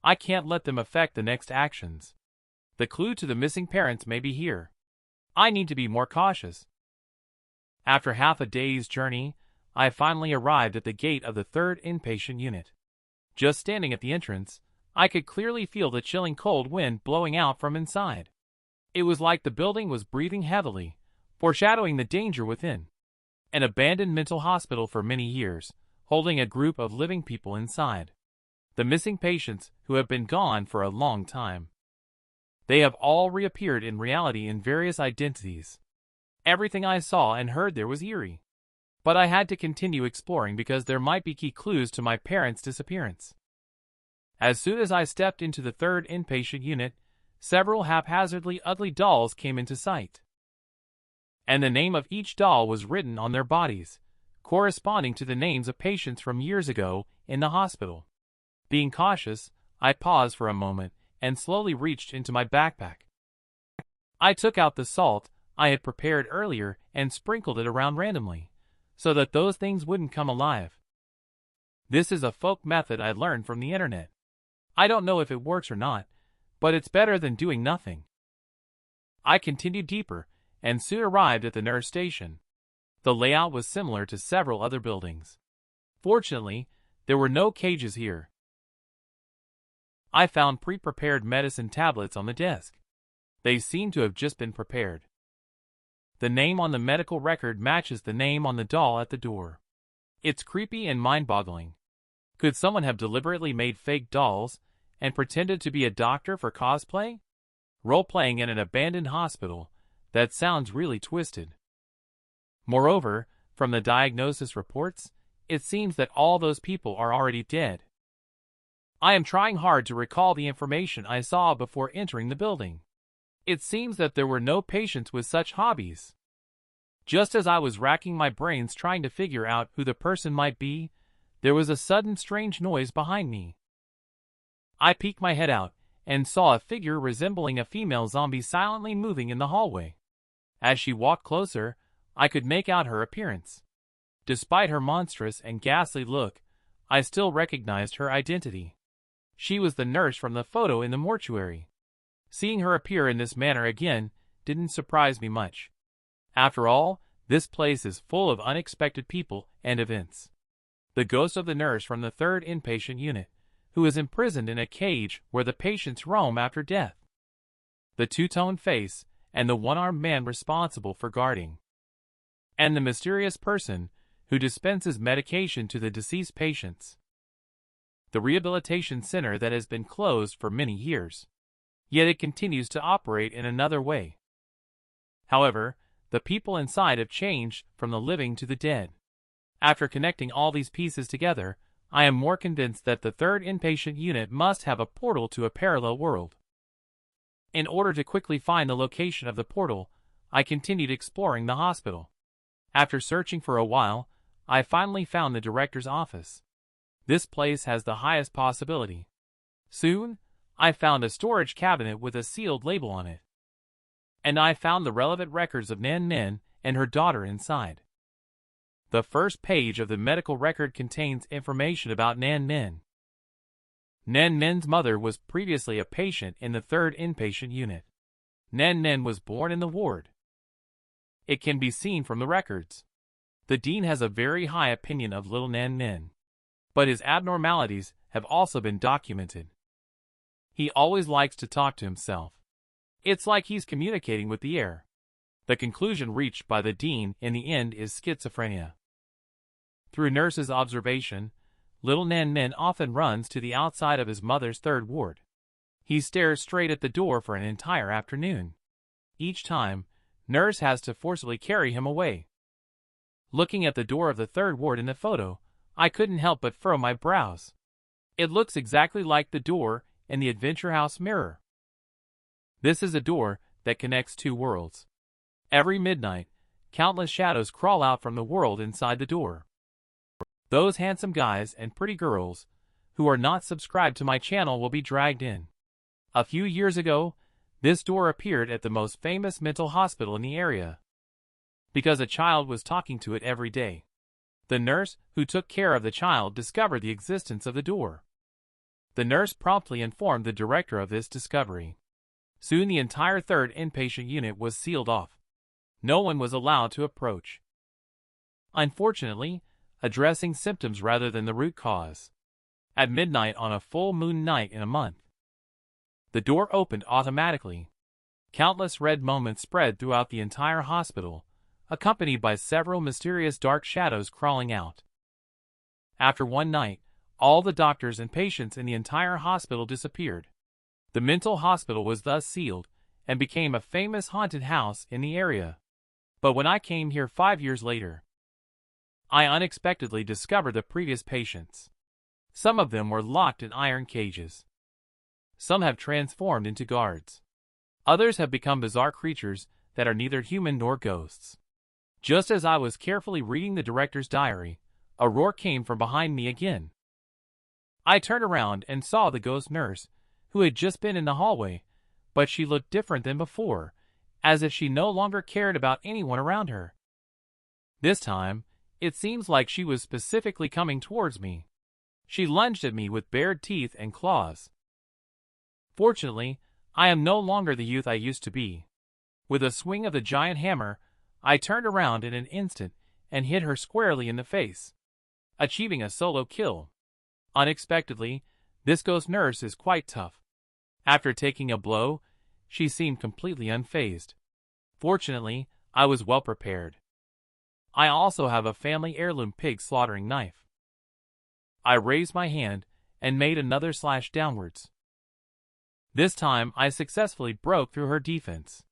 I can't let them affect the next actions. The clue to the missing parents may be here. I need to be more cautious. After half a day's journey, I finally arrived at the gate of the 3rd inpatient unit. Just standing at the entrance, I could clearly feel the chilling cold wind blowing out from inside. It was like the building was breathing heavily, foreshadowing the danger within. An abandoned mental hospital for many years, holding a group of living people inside. The missing patients who have been gone for a long time. They have all reappeared in reality in various identities. Everything I saw and heard there was eerie. But I had to continue exploring because there might be key clues to my parents' disappearance. As soon as I stepped into the third inpatient unit, several haphazardly ugly dolls came into sight. And the name of each doll was written on their bodies, corresponding to the names of patients from years ago in the hospital. Being cautious, I paused for a moment and slowly reached into my backpack. I took out the salt I had prepared earlier and sprinkled it around randomly, so that those things wouldn't come alive. This is a folk method I learned from the internet. I don't know if it works or not, but it's better than doing nothing. I continued deeper, and soon arrived at the nurse station. The layout was similar to several other buildings. Fortunately, there were no cages here. I found pre-prepared medicine tablets on the desk. They seemed to have just been prepared. The name on the medical record matches the name on the doll at the door. It's creepy and mind-boggling. Could someone have deliberately made fake dolls and pretended to be a doctor for cosplay? Role-playing in an abandoned hospital, that sounds really twisted. Moreover, from the diagnosis reports, it seems that all those people are already dead. I am trying hard to recall the information I saw before entering the building. It seems that there were no patients with such hobbies. Just as I was racking my brains trying to figure out who the person might be, there was a sudden strange noise behind me. I peeked my head out and saw a figure resembling a female zombie silently moving in the hallway. As she walked closer, I could make out her appearance. Despite her monstrous and ghastly look, I still recognized her identity. She was the nurse from the photo in the mortuary. Seeing her appear in this manner again didn't surprise me much. After all, this place is full of unexpected people and events. The ghost of the nurse from the third inpatient unit, who is imprisoned in a cage where the patients roam after death. The two-tone face, and the one-armed man responsible for guarding. And the mysterious person who dispenses medication to the deceased patients. The rehabilitation center that has been closed for many years. Yet it continues to operate in another way. However, the people inside have changed from the living to the dead. After connecting all these pieces together, I am more convinced that the third inpatient unit must have a portal to a parallel world. In order to quickly find the location of the portal, I continued exploring the hospital. After searching for a while, I finally found the director's office. This place has the highest possibility. Soon, I found a storage cabinet with a sealed label on it. And I found the relevant records of Nan Nen and her daughter inside. The first page of the medical record contains information about Nan Nen. Nan Nen's mother was previously a patient in the third inpatient unit. Nan Nen was born in the ward. It can be seen from the records. The dean has a very high opinion of little Nan Nen. But his abnormalities have also been documented. He always likes to talk to himself. It's like he's communicating with the air. The conclusion reached by the dean in the end is schizophrenia. Through nurses' observation, little Nan Nen often runs to the outside of his mother's third ward. He stares straight at the door for an entire afternoon. Each time, nurse has to forcibly carry him away. Looking at the door of the third ward in the photo, I couldn't help but furrow my brows. It looks exactly like the door in the Adventure House mirror. This is a door that connects two worlds. Every midnight, countless shadows crawl out from the world inside the door. Those handsome guys and pretty girls who are not subscribed to my channel will be dragged in. A few years ago, this door appeared at the most famous mental hospital in the area, because a child was talking to it every day. The nurse who took care of the child discovered the existence of the door. The nurse promptly informed the director of this discovery. Soon the entire third inpatient unit was sealed off. No one was allowed to approach. Unfortunately, addressing symptoms rather than the root cause. At midnight on a full moon night in a month, the door opened automatically. Countless red moments spread throughout the entire hospital, accompanied by several mysterious dark shadows crawling out. After one night, all the doctors and patients in the entire hospital disappeared. The mental hospital was thus sealed and became a famous haunted house in the area. But when I came here 5 years later, I unexpectedly discovered the previous patients. Some of them were locked in iron cages. Some have transformed into guards. Others have become bizarre creatures that are neither human nor ghosts. Just as I was carefully reading the director's diary, a roar came from behind me again. I turned around and saw the ghost nurse, who had just been in the hallway, but she looked different than before, as if she no longer cared about anyone around her. This time, it seems like she was specifically coming towards me. She lunged at me with bared teeth and claws. Fortunately, I am no longer the youth I used to be. With a swing of the giant hammer, I turned around in an instant and hit her squarely in the face, achieving a solo kill. Unexpectedly, this ghost nurse is quite tough. After taking a blow, she seemed completely unfazed. Fortunately, I was well prepared. I also have a family heirloom pig slaughtering knife. I raised my hand and made another slash downwards. This time, I successfully broke through her defense.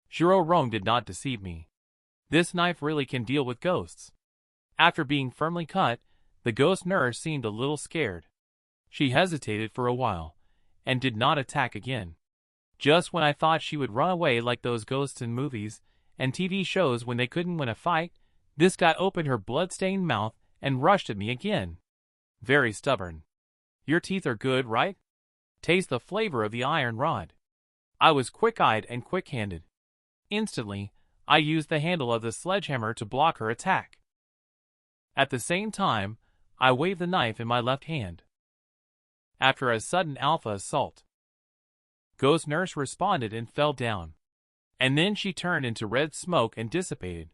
Shiro Rong did not deceive me. This knife really can deal with ghosts. After being firmly cut, the ghost nurse seemed a little scared. She hesitated for a while, and did not attack again. Just when I thought she would run away like those ghosts in movies and TV shows when they couldn't win a fight, this guy opened her blood-stained mouth and rushed at me again. Very stubborn. Your teeth are good, right? Taste the flavor of the iron rod. I was quick-eyed and quick-handed. Instantly, I used the handle of the sledgehammer to block her attack. At the same time, I waved the knife in my left hand. After a sudden alpha assault, Ghost Nurse responded and fell down. And then she turned into red smoke and dissipated.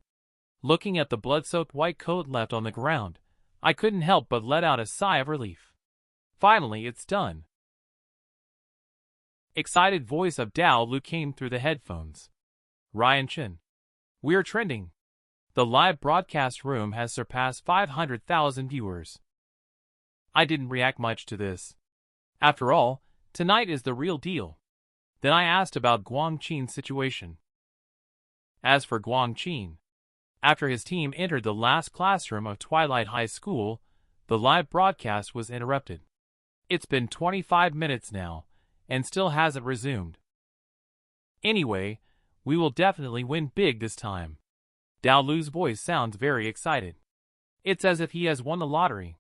Looking at the blood-soaked white coat left on the ground, I couldn't help but let out a sigh of relief. Finally, it's done. Excited voice of Dao Lu came through the headphones. Ryan Chen. We're trending. The live broadcast room has surpassed 500,000 viewers. I didn't react much to this. After all, tonight is the real deal. Then I asked about Guang Qin's situation. As for Guang Qin, after his team entered the last classroom of Twilight High School, the live broadcast was interrupted. It's been 25 minutes now, and still hasn't resumed. Anyway, we will definitely win big this time. Dao Lu's voice sounds very excited. It's as if he has won the lottery.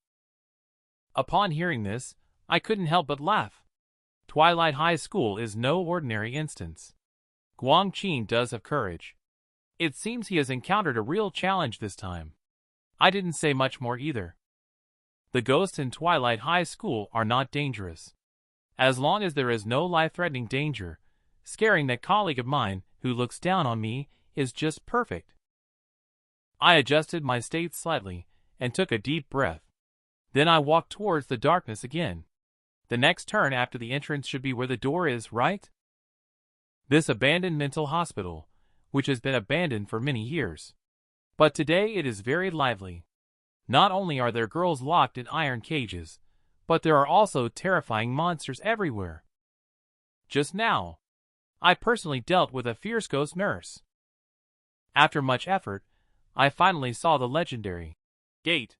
Upon hearing this, I couldn't help but laugh. Twilight High School is no ordinary instance. Guang Qin does have courage. It seems he has encountered a real challenge this time. I didn't say much more either. The ghosts in Twilight High School are not dangerous. As long as there is no life-threatening danger, scaring that colleague of mine who looks down on me is just perfect. I adjusted my state slightly and took a deep breath. Then I walked towards the darkness again. The next turn after the entrance should be where the door is, right? This abandoned mental hospital, which has been abandoned for many years. But today it is very lively. Not only are there girls locked in iron cages, but there are also terrifying monsters everywhere. Just now, I personally dealt with a fierce ghost nurse. After much effort, I finally saw the legendary gate.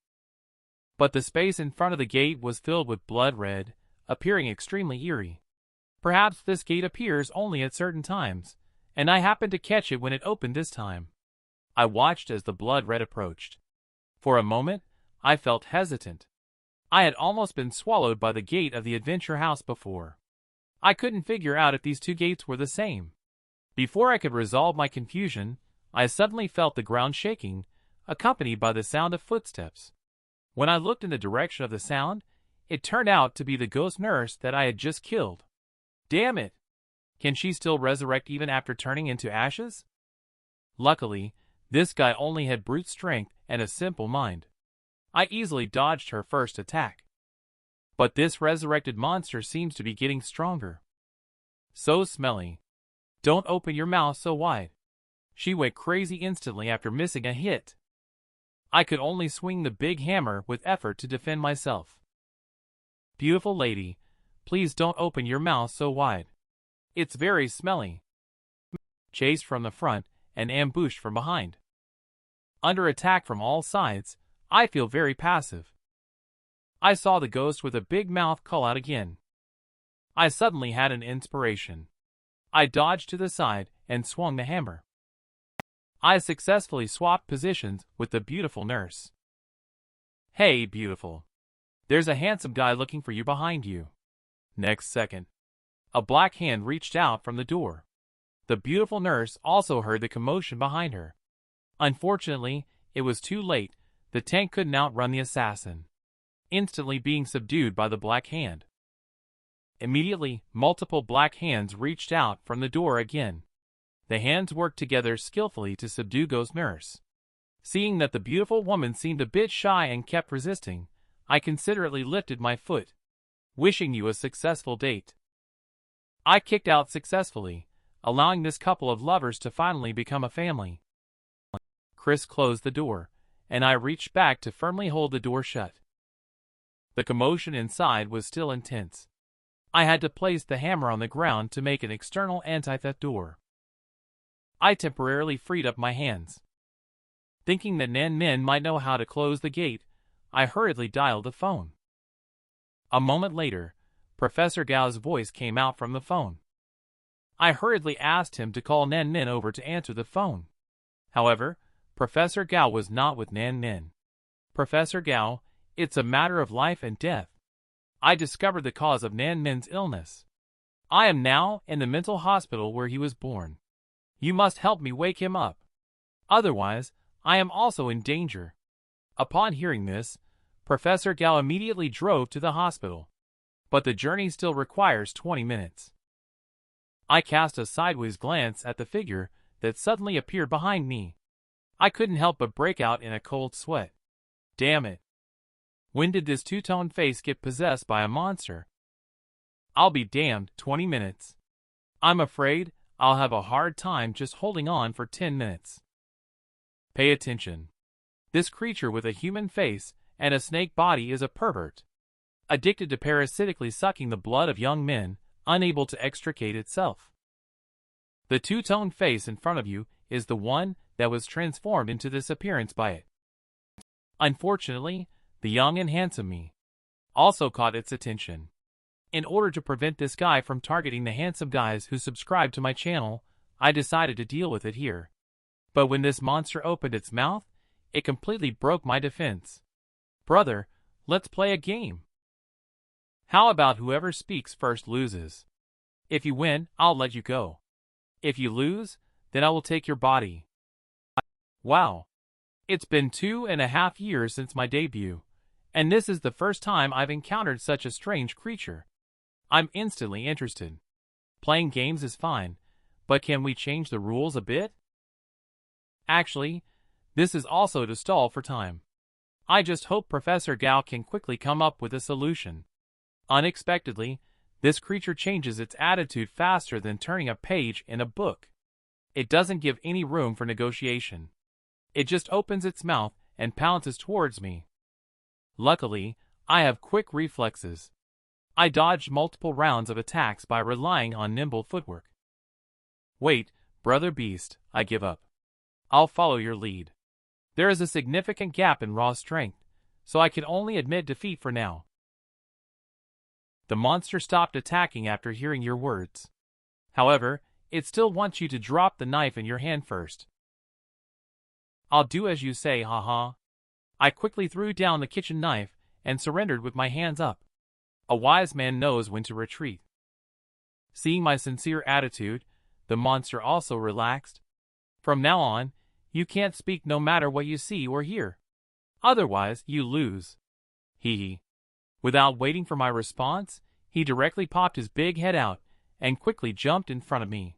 But the space in front of the gate was filled with blood red, appearing extremely eerie. Perhaps this gate appears only at certain times, and I happened to catch it when it opened this time. I watched as the blood red approached. For a moment, I felt hesitant. I had almost been swallowed by the gate of the adventure house before. I couldn't figure out if these two gates were the same. Before I could resolve my confusion, I suddenly felt the ground shaking, accompanied by the sound of footsteps. When I looked in the direction of the sound, it turned out to be the ghost nurse that I had just killed. Damn it! Can she still resurrect even after turning into ashes? Luckily, this guy only had brute strength and a simple mind. I easily dodged her first attack. But this resurrected monster seems to be getting stronger. So smelly. Don't open your mouth so wide. She went crazy instantly after missing a hit. I could only swing the big hammer with effort to defend myself. Beautiful lady, please don't open your mouth so wide. It's very smelly. Chased from the front and ambushed from behind. Under attack from all sides, I feel very passive. I saw the ghost with a big mouth call out again. I suddenly had an inspiration. I dodged to the side and swung the hammer. I successfully swapped positions with the beautiful nurse. Hey, beautiful. There's a handsome guy looking for you behind you. Next second, a black hand reached out from the door. The beautiful nurse also heard the commotion behind her. Unfortunately, it was too late. The tank couldn't outrun the assassin, instantly being subdued by the black hand. Immediately, multiple black hands reached out from the door again. The hands worked together skillfully to subdue Ghost Nurse. Seeing that the beautiful woman seemed a bit shy and kept resisting, I considerately lifted my foot. Wishing you a successful date. I kicked out successfully, allowing this couple of lovers to finally become a family. Chris closed the door, and I reached back to firmly hold the door shut. The commotion inside was still intense. I had to place the hammer on the ground to make an external anti-theft door. I temporarily freed up my hands. Thinking that Nan Min might know how to close the gate, I hurriedly dialed the phone. A moment later, Professor Gao's voice came out from the phone. I hurriedly asked him to call Nan Min over to answer the phone. However, Professor Gao was not with Nan Min. Professor Gao, it's a matter of life and death. I discovered the cause of Nan Min's illness. I am now in the mental hospital where he was born. You must help me wake him up. Otherwise, I am also in danger. Upon hearing this, Professor Gao immediately drove to the hospital. But the journey still requires 20 minutes. I cast a sideways glance at the figure that suddenly appeared behind me. I couldn't help but break out in a cold sweat. Damn it. When did this two-tone face get possessed by a monster? I'll be damned, 20 minutes. I'm afraid I'll have a hard time just holding on for 10 minutes. Pay attention. This creature with a human face and a snake body is a pervert, addicted to parasitically sucking the blood of young men, unable to extricate itself. The two-tone face in front of you is the one that was transformed into this appearance by it. Unfortunately, the young and handsome me also caught its attention. In order to prevent this guy from targeting the handsome guys who subscribe to my channel, I decided to deal with it here. But when this monster opened its mouth, it completely broke my defense. Brother, let's play a game. How about whoever speaks first loses? If you win, I'll let you go. If you lose, then I will take your body. Wow. It's been 2.5 years since my debut, and this is the first time I've encountered such a strange creature. I'm instantly interested. Playing games is fine, but can we change the rules a bit? Actually, this is also to stall for time. I just hope Professor Gao can quickly come up with a solution. Unexpectedly, this creature changes its attitude faster than turning a page in a book. It doesn't give any room for negotiation. It just opens its mouth and pounces towards me. Luckily, I have quick reflexes. I dodged multiple rounds of attacks by relying on nimble footwork. Wait, Brother Beast, I give up. I'll follow your lead. There is a significant gap in raw strength, so I can only admit defeat for now. The monster stopped attacking after hearing your words. However, it still wants you to drop the knife in your hand first. I'll do as you say, haha. I quickly threw down the kitchen knife and surrendered with my hands up. A wise man knows when to retreat. Seeing my sincere attitude, the monster also relaxed. From now on, you can't speak no matter what you see or hear. Otherwise, you lose. Hee hee. Without waiting for my response, he directly popped his big head out and quickly jumped in front of me.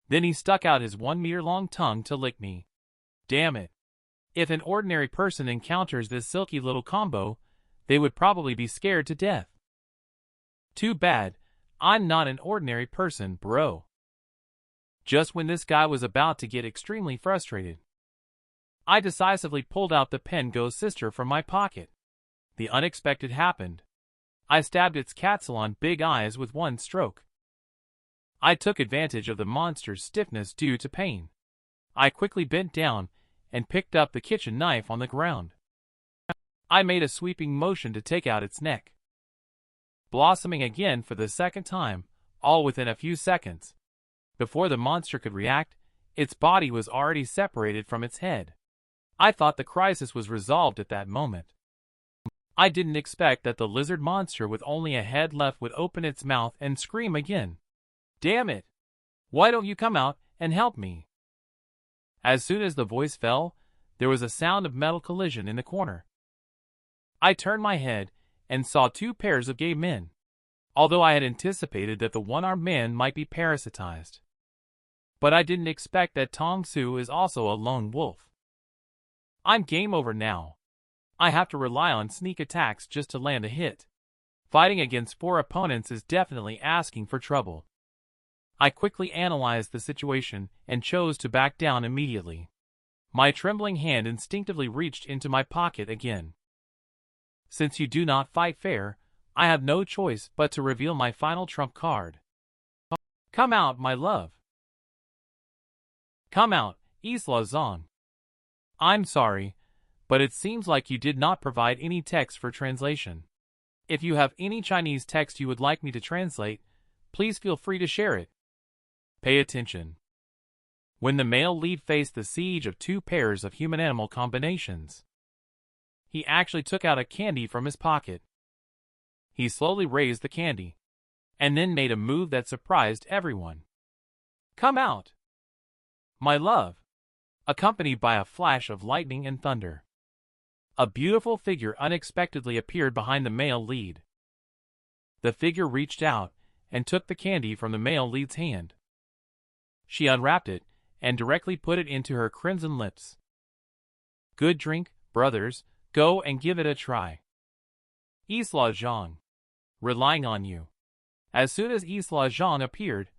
Then he stuck out his 1-meter-long tongue to lick me. Damn it. If an ordinary person encounters this silky little combo, they would probably be scared to death. Too bad, I'm not an ordinary person, bro. Just when this guy was about to get extremely frustrated, I decisively pulled out the pen Go's sister from my pocket. The unexpected happened. I stabbed its catsalon big eyes with one stroke. I took advantage of the monster's stiffness due to pain. I quickly bent down and picked up the kitchen knife on the ground. I made a sweeping motion to take out its neck. Blossoming again for the second time, all within a few seconds. Before the monster could react, its body was already separated from its head. I thought the crisis was resolved at that moment. I didn't expect that the lizard monster with only a head left would open its mouth and scream again. Damn it! Why don't you come out and help me? As soon as the voice fell, there was a sound of metal collision in the corner. I turned my head and saw two pairs of gay men, although I had anticipated that the one-armed man might be parasitized. But I didn't expect that Tong Su is also a lone wolf. I'm game over now. I have to rely on sneak attacks just to land a hit. Fighting against 4 opponents is definitely asking for trouble. I quickly analyzed the situation and chose to back down immediately. My trembling hand instinctively reached into my pocket again. Since you do not fight fair, I have no choice but to reveal my final trump card. Come out, my love. Come out, Isla Zong. I'm sorry, but it seems like you did not provide any text for translation. If you have any Chinese text you would like me to translate, please feel free to share it. Pay attention. When the male lead faced the siege of 2 pairs of human-animal combinations, he actually took out a candy from his pocket. He slowly raised the candy, and then made a move that surprised everyone. Come out, my love, accompanied by a flash of lightning and thunder. A beautiful figure unexpectedly appeared behind the male lead. The figure reached out and took the candy from the male lead's hand. She unwrapped it and directly put it into her crimson lips. Good drink, brothers, go and give it a try. Isla Zhang, relying on you. As soon as Isla Zhang appeared,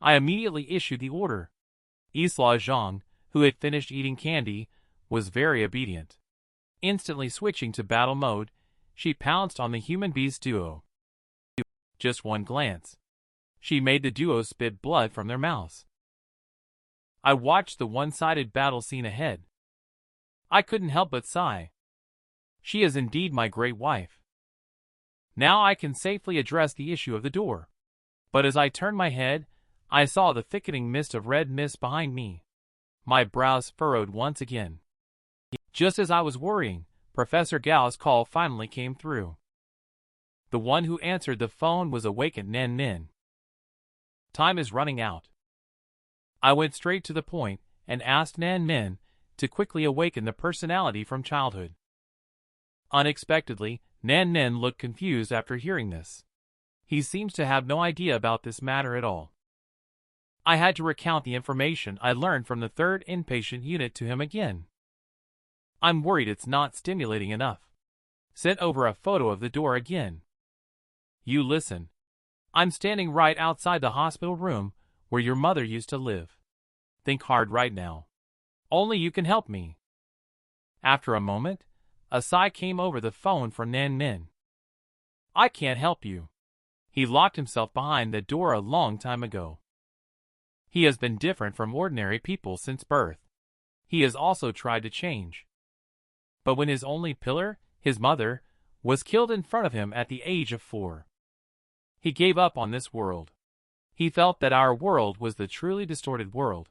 I immediately issued the order. Isla Zhang, who had finished eating candy, was very obedient. Instantly switching to battle mode, she pounced on the human beast duo. Just one glance, she made the duo spit blood from their mouths. I watched the one-sided battle scene ahead. I couldn't help but sigh. She is indeed my great wife. Now I can safely address the issue of the door. But as I turned my head, I saw the thickening mist of red mist behind me. My brows furrowed once again. Just as I was worrying, Professor Gao's call finally came through. The one who answered the phone was awakened Nan Nin. Time is running out. I went straight to the point and asked Nan Min to quickly awaken the personality from childhood. Unexpectedly, Nan Nin looked confused after hearing this. He seems to have no idea about this matter at all. I had to recount the information I learned from the 3rd inpatient unit to him again. I'm worried it's not stimulating enough. Sent over a photo of the door again. You listen. I'm standing right outside the hospital room where your mother used to live. Think hard right now. Only you can help me. After a moment, a sigh came over the phone from Nan Min. I can't help you. He locked himself behind the door a long time ago. He has been different from ordinary people since birth. He has also tried to change. But when his only pillar, his mother, was killed in front of him at the age of 4, he gave up on this world. He felt that our world was the truly distorted world.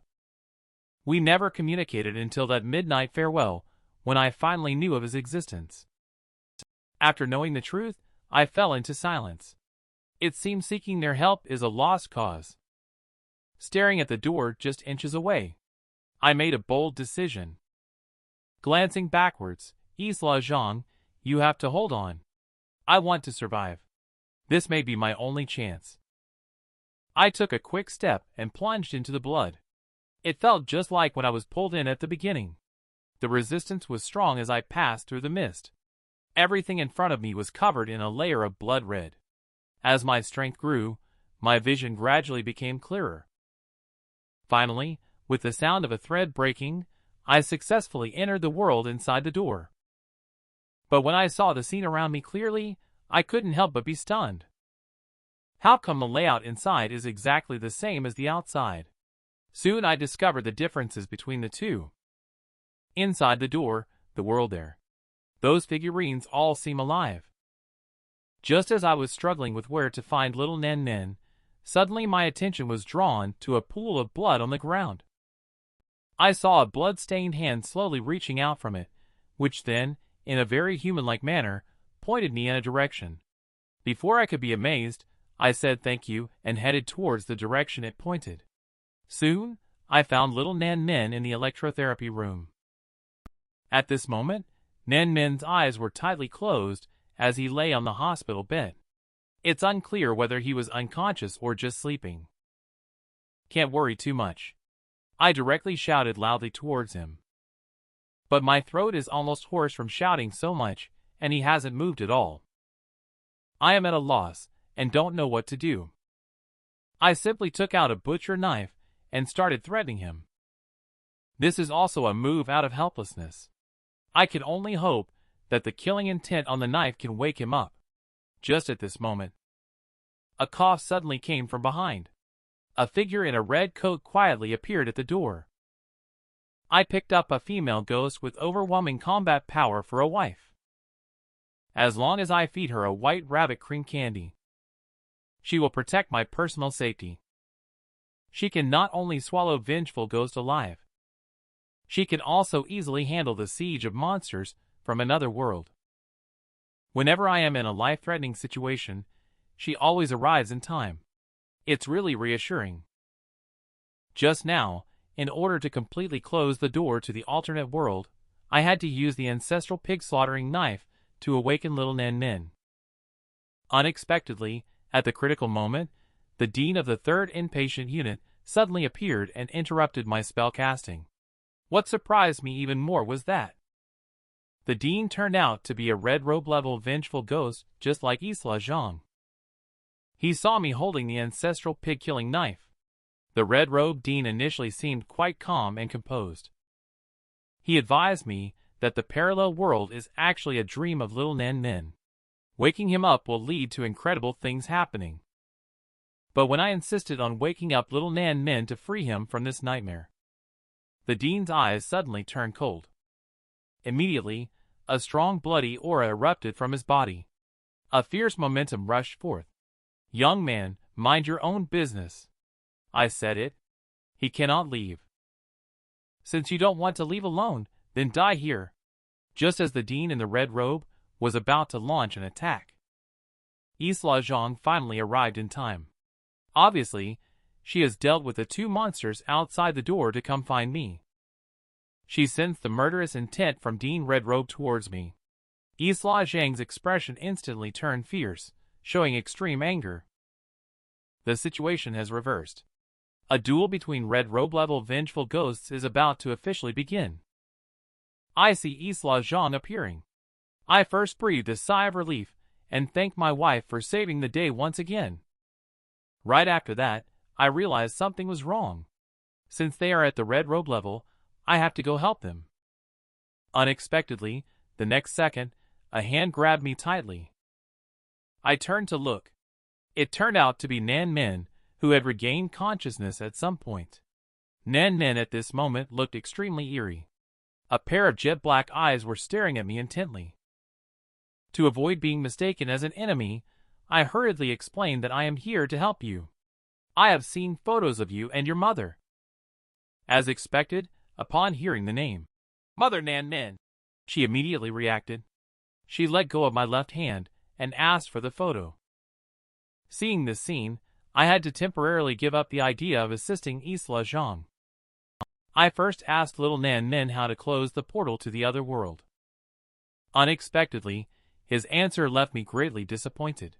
We never communicated until that midnight farewell, when I finally knew of his existence. After knowing the truth, I fell into silence. It seems seeking their help is a lost cause. Staring at the door just inches away, I made a bold decision. Glancing backwards, Isla Zhang, you have to hold on. I want to survive. This may be my only chance. I took a quick step and plunged into the blood. It felt just like when I was pulled in at the beginning. The resistance was strong as I passed through the mist. Everything in front of me was covered in a layer of blood red. As my strength grew, my vision gradually became clearer. Finally, with the sound of a thread breaking, I successfully entered the world inside the door. But when I saw the scene around me clearly, I couldn't help but be stunned. How come the layout inside is exactly the same as the outside? Soon I discovered the differences between the two. Inside the door, the world there. Those figurines all seem alive. Just as I was struggling with where to find little Nen Nen, suddenly my attention was drawn to a pool of blood on the ground. I saw a blood-stained hand slowly reaching out from it, which then, in a very human-like manner, pointed me in a direction. Before I could be amazed, I said thank you and headed towards the direction it pointed. Soon, I found little Nen Nen in the electrotherapy room. At this moment, Nen Nen's eyes were tightly closed as he lay on the hospital bed. It's unclear whether he was unconscious or just sleeping. Can't worry too much. I directly shouted loudly towards him. But my throat is almost hoarse from shouting so much, and he hasn't moved at all. I am at a loss, and don't know what to do. I simply took out a butcher knife and started threatening him. This is also a move out of helplessness. I can only hope that the killing intent on the knife can wake him up. Just at this moment, a cough suddenly came from behind. A figure in a red coat quietly appeared at the door. I picked up a female ghost with overwhelming combat power for a wife. As long as I feed her a white rabbit cream candy, she will protect my personal safety. She can not only swallow vengeful ghosts alive, she can also easily handle the siege of monsters from another world. Whenever I am in a life-threatening situation, she always arrives in time. It's really reassuring. Just now, in order to completely close the door to the alternate world, I had to use the ancestral pig-slaughtering knife to awaken little Nen Nen. Unexpectedly, at the critical moment, the dean of the 3rd inpatient unit suddenly appeared and interrupted my spell casting. What surprised me even more was that the dean turned out to be a red-robe-level vengeful ghost just like Isla Zhang. He saw me holding the ancestral pig-killing knife. The red-robed dean initially seemed quite calm and composed. He advised me that the parallel world is actually a dream of little Nen Nen. Waking him up will lead to incredible things happening. But when I insisted on waking up little Nen Nen to free him from this nightmare, the dean's eyes suddenly turned cold. Immediately, a strong bloody aura erupted from his body. A fierce momentum rushed forth. "Young man, mind your own business." I said it. "He cannot leave. Since you don't want to leave alone, then die here." Just as the dean in the red robe was about to launch an attack, Isla Zhang finally arrived in time. Obviously, she has dealt with the 2 monsters outside the door to come find me. She sensed the murderous intent from Dean Redrobe towards me. Isla Zhang's expression instantly turned fierce, showing extreme anger. The situation has reversed. A duel between Red Robe-level vengeful ghosts is about to officially begin. I see Isla Zhang appearing. I first breathed a sigh of relief and thanked my wife for saving the day once again. Right after that, I realized something was wrong. Since they are at the Red Robe level, I have to go help them. Unexpectedly, the next second, a hand grabbed me tightly. I turned to look. It turned out to be Nan Min, who had regained consciousness at some point. Nan Min at this moment looked extremely eerie. A pair of jet black eyes were staring at me intently. To avoid being mistaken as an enemy, I hurriedly explained that I am here to help you. I have seen photos of you and your mother. As expected, upon hearing the name, Mother Nan Min, she immediately reacted. She let go of my left hand and asked for the photo. Seeing this scene, I had to temporarily give up the idea of assisting Isla Zhang. I first asked little Nan Min how to close the portal to the other world. Unexpectedly, his answer left me greatly disappointed.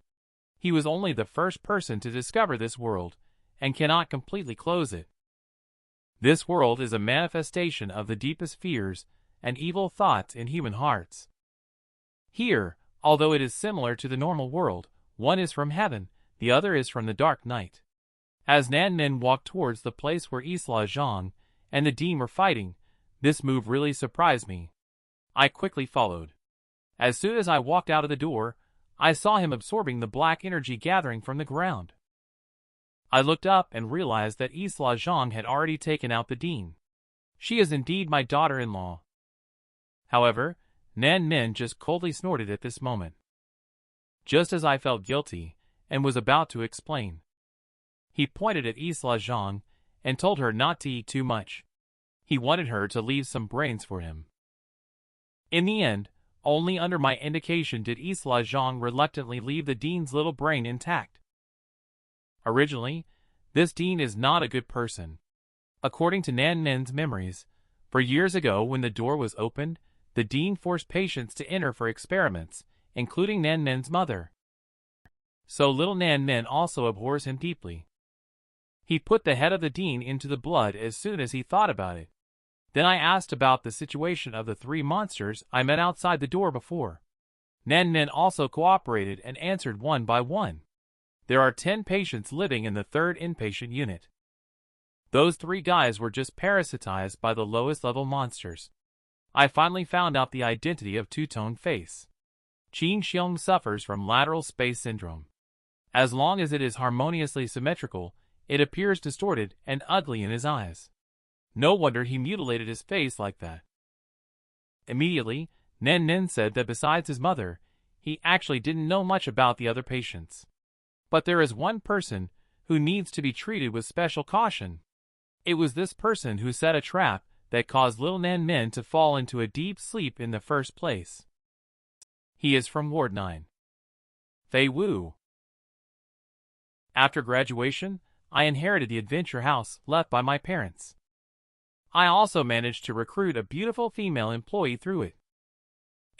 He was only the first person to discover this world, and cannot completely close it. This world is a manifestation of the deepest fears and evil thoughts in human hearts. Here, although it is similar to the normal world, one is from heaven, the other is from the dark night. As Nan Min walked towards the place where Isla Zhang and the Dean were fighting, this move really surprised me. I quickly followed. As soon as I walked out of the door, I saw him absorbing the black energy gathering from the ground. I looked up and realized that Isla Zhang had already taken out the dean. She is indeed my daughter-in-law. However, Nan Min just coldly snorted at this moment. Just as I felt guilty and was about to explain, he pointed at Isla Zhang and told her not to eat too much. He wanted her to leave some brains for him. In the end, only under my indication did Isla Zhang reluctantly leave the dean's little brain intact. Originally, this dean is not a good person. According to Nan Nin's memories, for years ago when the door was opened, the dean forced patients to enter for experiments, including Nan Nin's mother. So little Nan Nin also abhors him deeply. He put the head of the dean into the blood as soon as he thought about it. Then I asked about the situation of the 3 monsters I met outside the door before. Nan Nin also cooperated and answered one by one. There are 10 patients living in the 3rd inpatient unit. Those 3 guys were just parasitized by the lowest level monsters. I finally found out the identity of Two-Tone Face. Qin Xiong suffers from lateral space syndrome. As long as it is harmoniously symmetrical, it appears distorted and ugly in his eyes. No wonder he mutilated his face like that. Immediately, Nan Nin said that besides his mother, he actually didn't know much about the other patients. But there is one person who needs to be treated with special caution. It was this person who set a trap that caused little Nan Min to fall into a deep sleep in the first place. He is from Ward 9. Fei Wu. After graduation, I inherited the adventure house left by my parents. I also managed to recruit a beautiful female employee through it,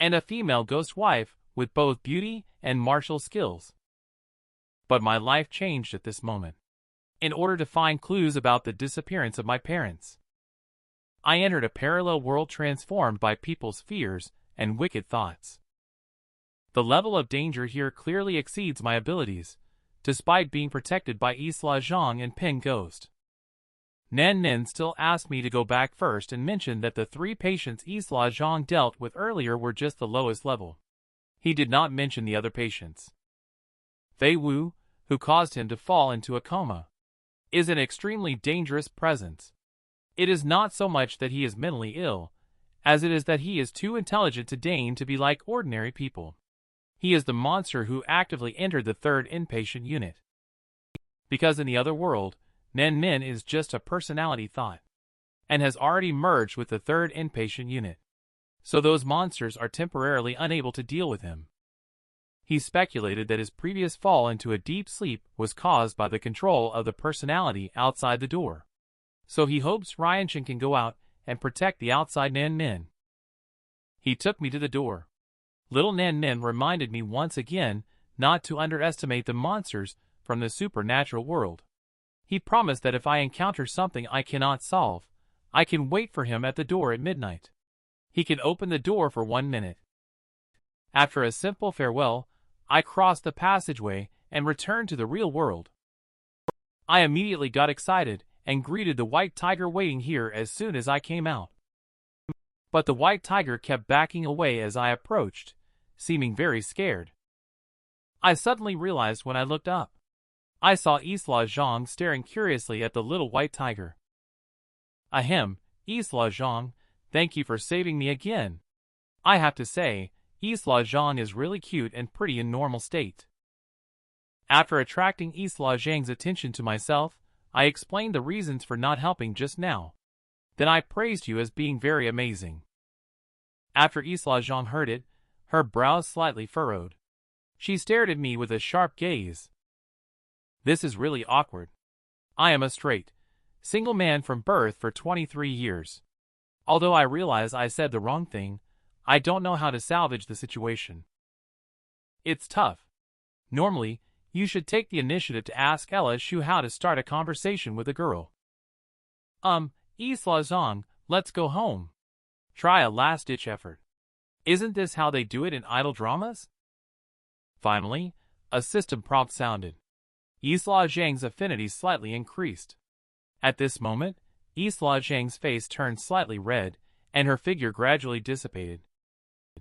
and a female ghost wife with both beauty and martial skills. But my life changed at this moment. In order to find clues about the disappearance of my parents, I entered a parallel world transformed by people's fears and wicked thoughts. The level of danger here clearly exceeds my abilities, despite being protected by Isla Zhang and Ping Ghost. Nan Nin still asked me to go back first and mentioned that the 3 patients Isla Zhang dealt with earlier were just the lowest level. He did not mention the other patients. Fei Wu, who caused him to fall into a coma, is an extremely dangerous presence. It is not so much that he is mentally ill, as it is that he is too intelligent to deign to be like ordinary people. He is the monster who actively entered the 3rd inpatient unit. Because in the other world, Nan Min is just a personality thought, and has already merged with the 3rd inpatient unit. So those monsters are temporarily unable to deal with him. He speculated that his previous fall into a deep sleep was caused by the control of the personality outside the door. So he hopes Ryan Chen can go out and protect the outside Nan Min. He took me to the door. Little Nan Min reminded me once again not to underestimate the monsters from the supernatural world. He promised that if I encounter something I cannot solve, I can wait for him at the door at midnight. He can open the door for 1 minute. After a simple farewell, I crossed the passageway and returned to the real world. I immediately got excited and greeted the white tiger waiting here as soon as I came out. But the white tiger kept backing away as I approached, seeming very scared. I suddenly realized when I looked up. I saw Isla Zhang staring curiously at the little white tiger. Ahem, Isla Zhang, thank you for saving me again. I have to say, Isla Zhang is really cute and pretty in normal state. After attracting Isla Zhang's attention to myself, I explained the reasons for not helping just now. Then I praised you as being very amazing. After Isla Zhang heard it, her brows slightly furrowed. She stared at me with a sharp gaze. This is really awkward. I am a straight, single man from birth for 23 years. Although I realize I said the wrong thing, I don't know how to salvage the situation. It's tough. Normally, you should take the initiative to ask Ella Shu how to start a conversation with a girl. Isla Zhang, let's go home. Try a last-ditch effort. Isn't this how they do it in idol dramas? Finally, a system prompt sounded. Isla Zhang's affinity slightly increased. At this moment, Isla Zhang's face turned slightly red, and her figure gradually dissipated.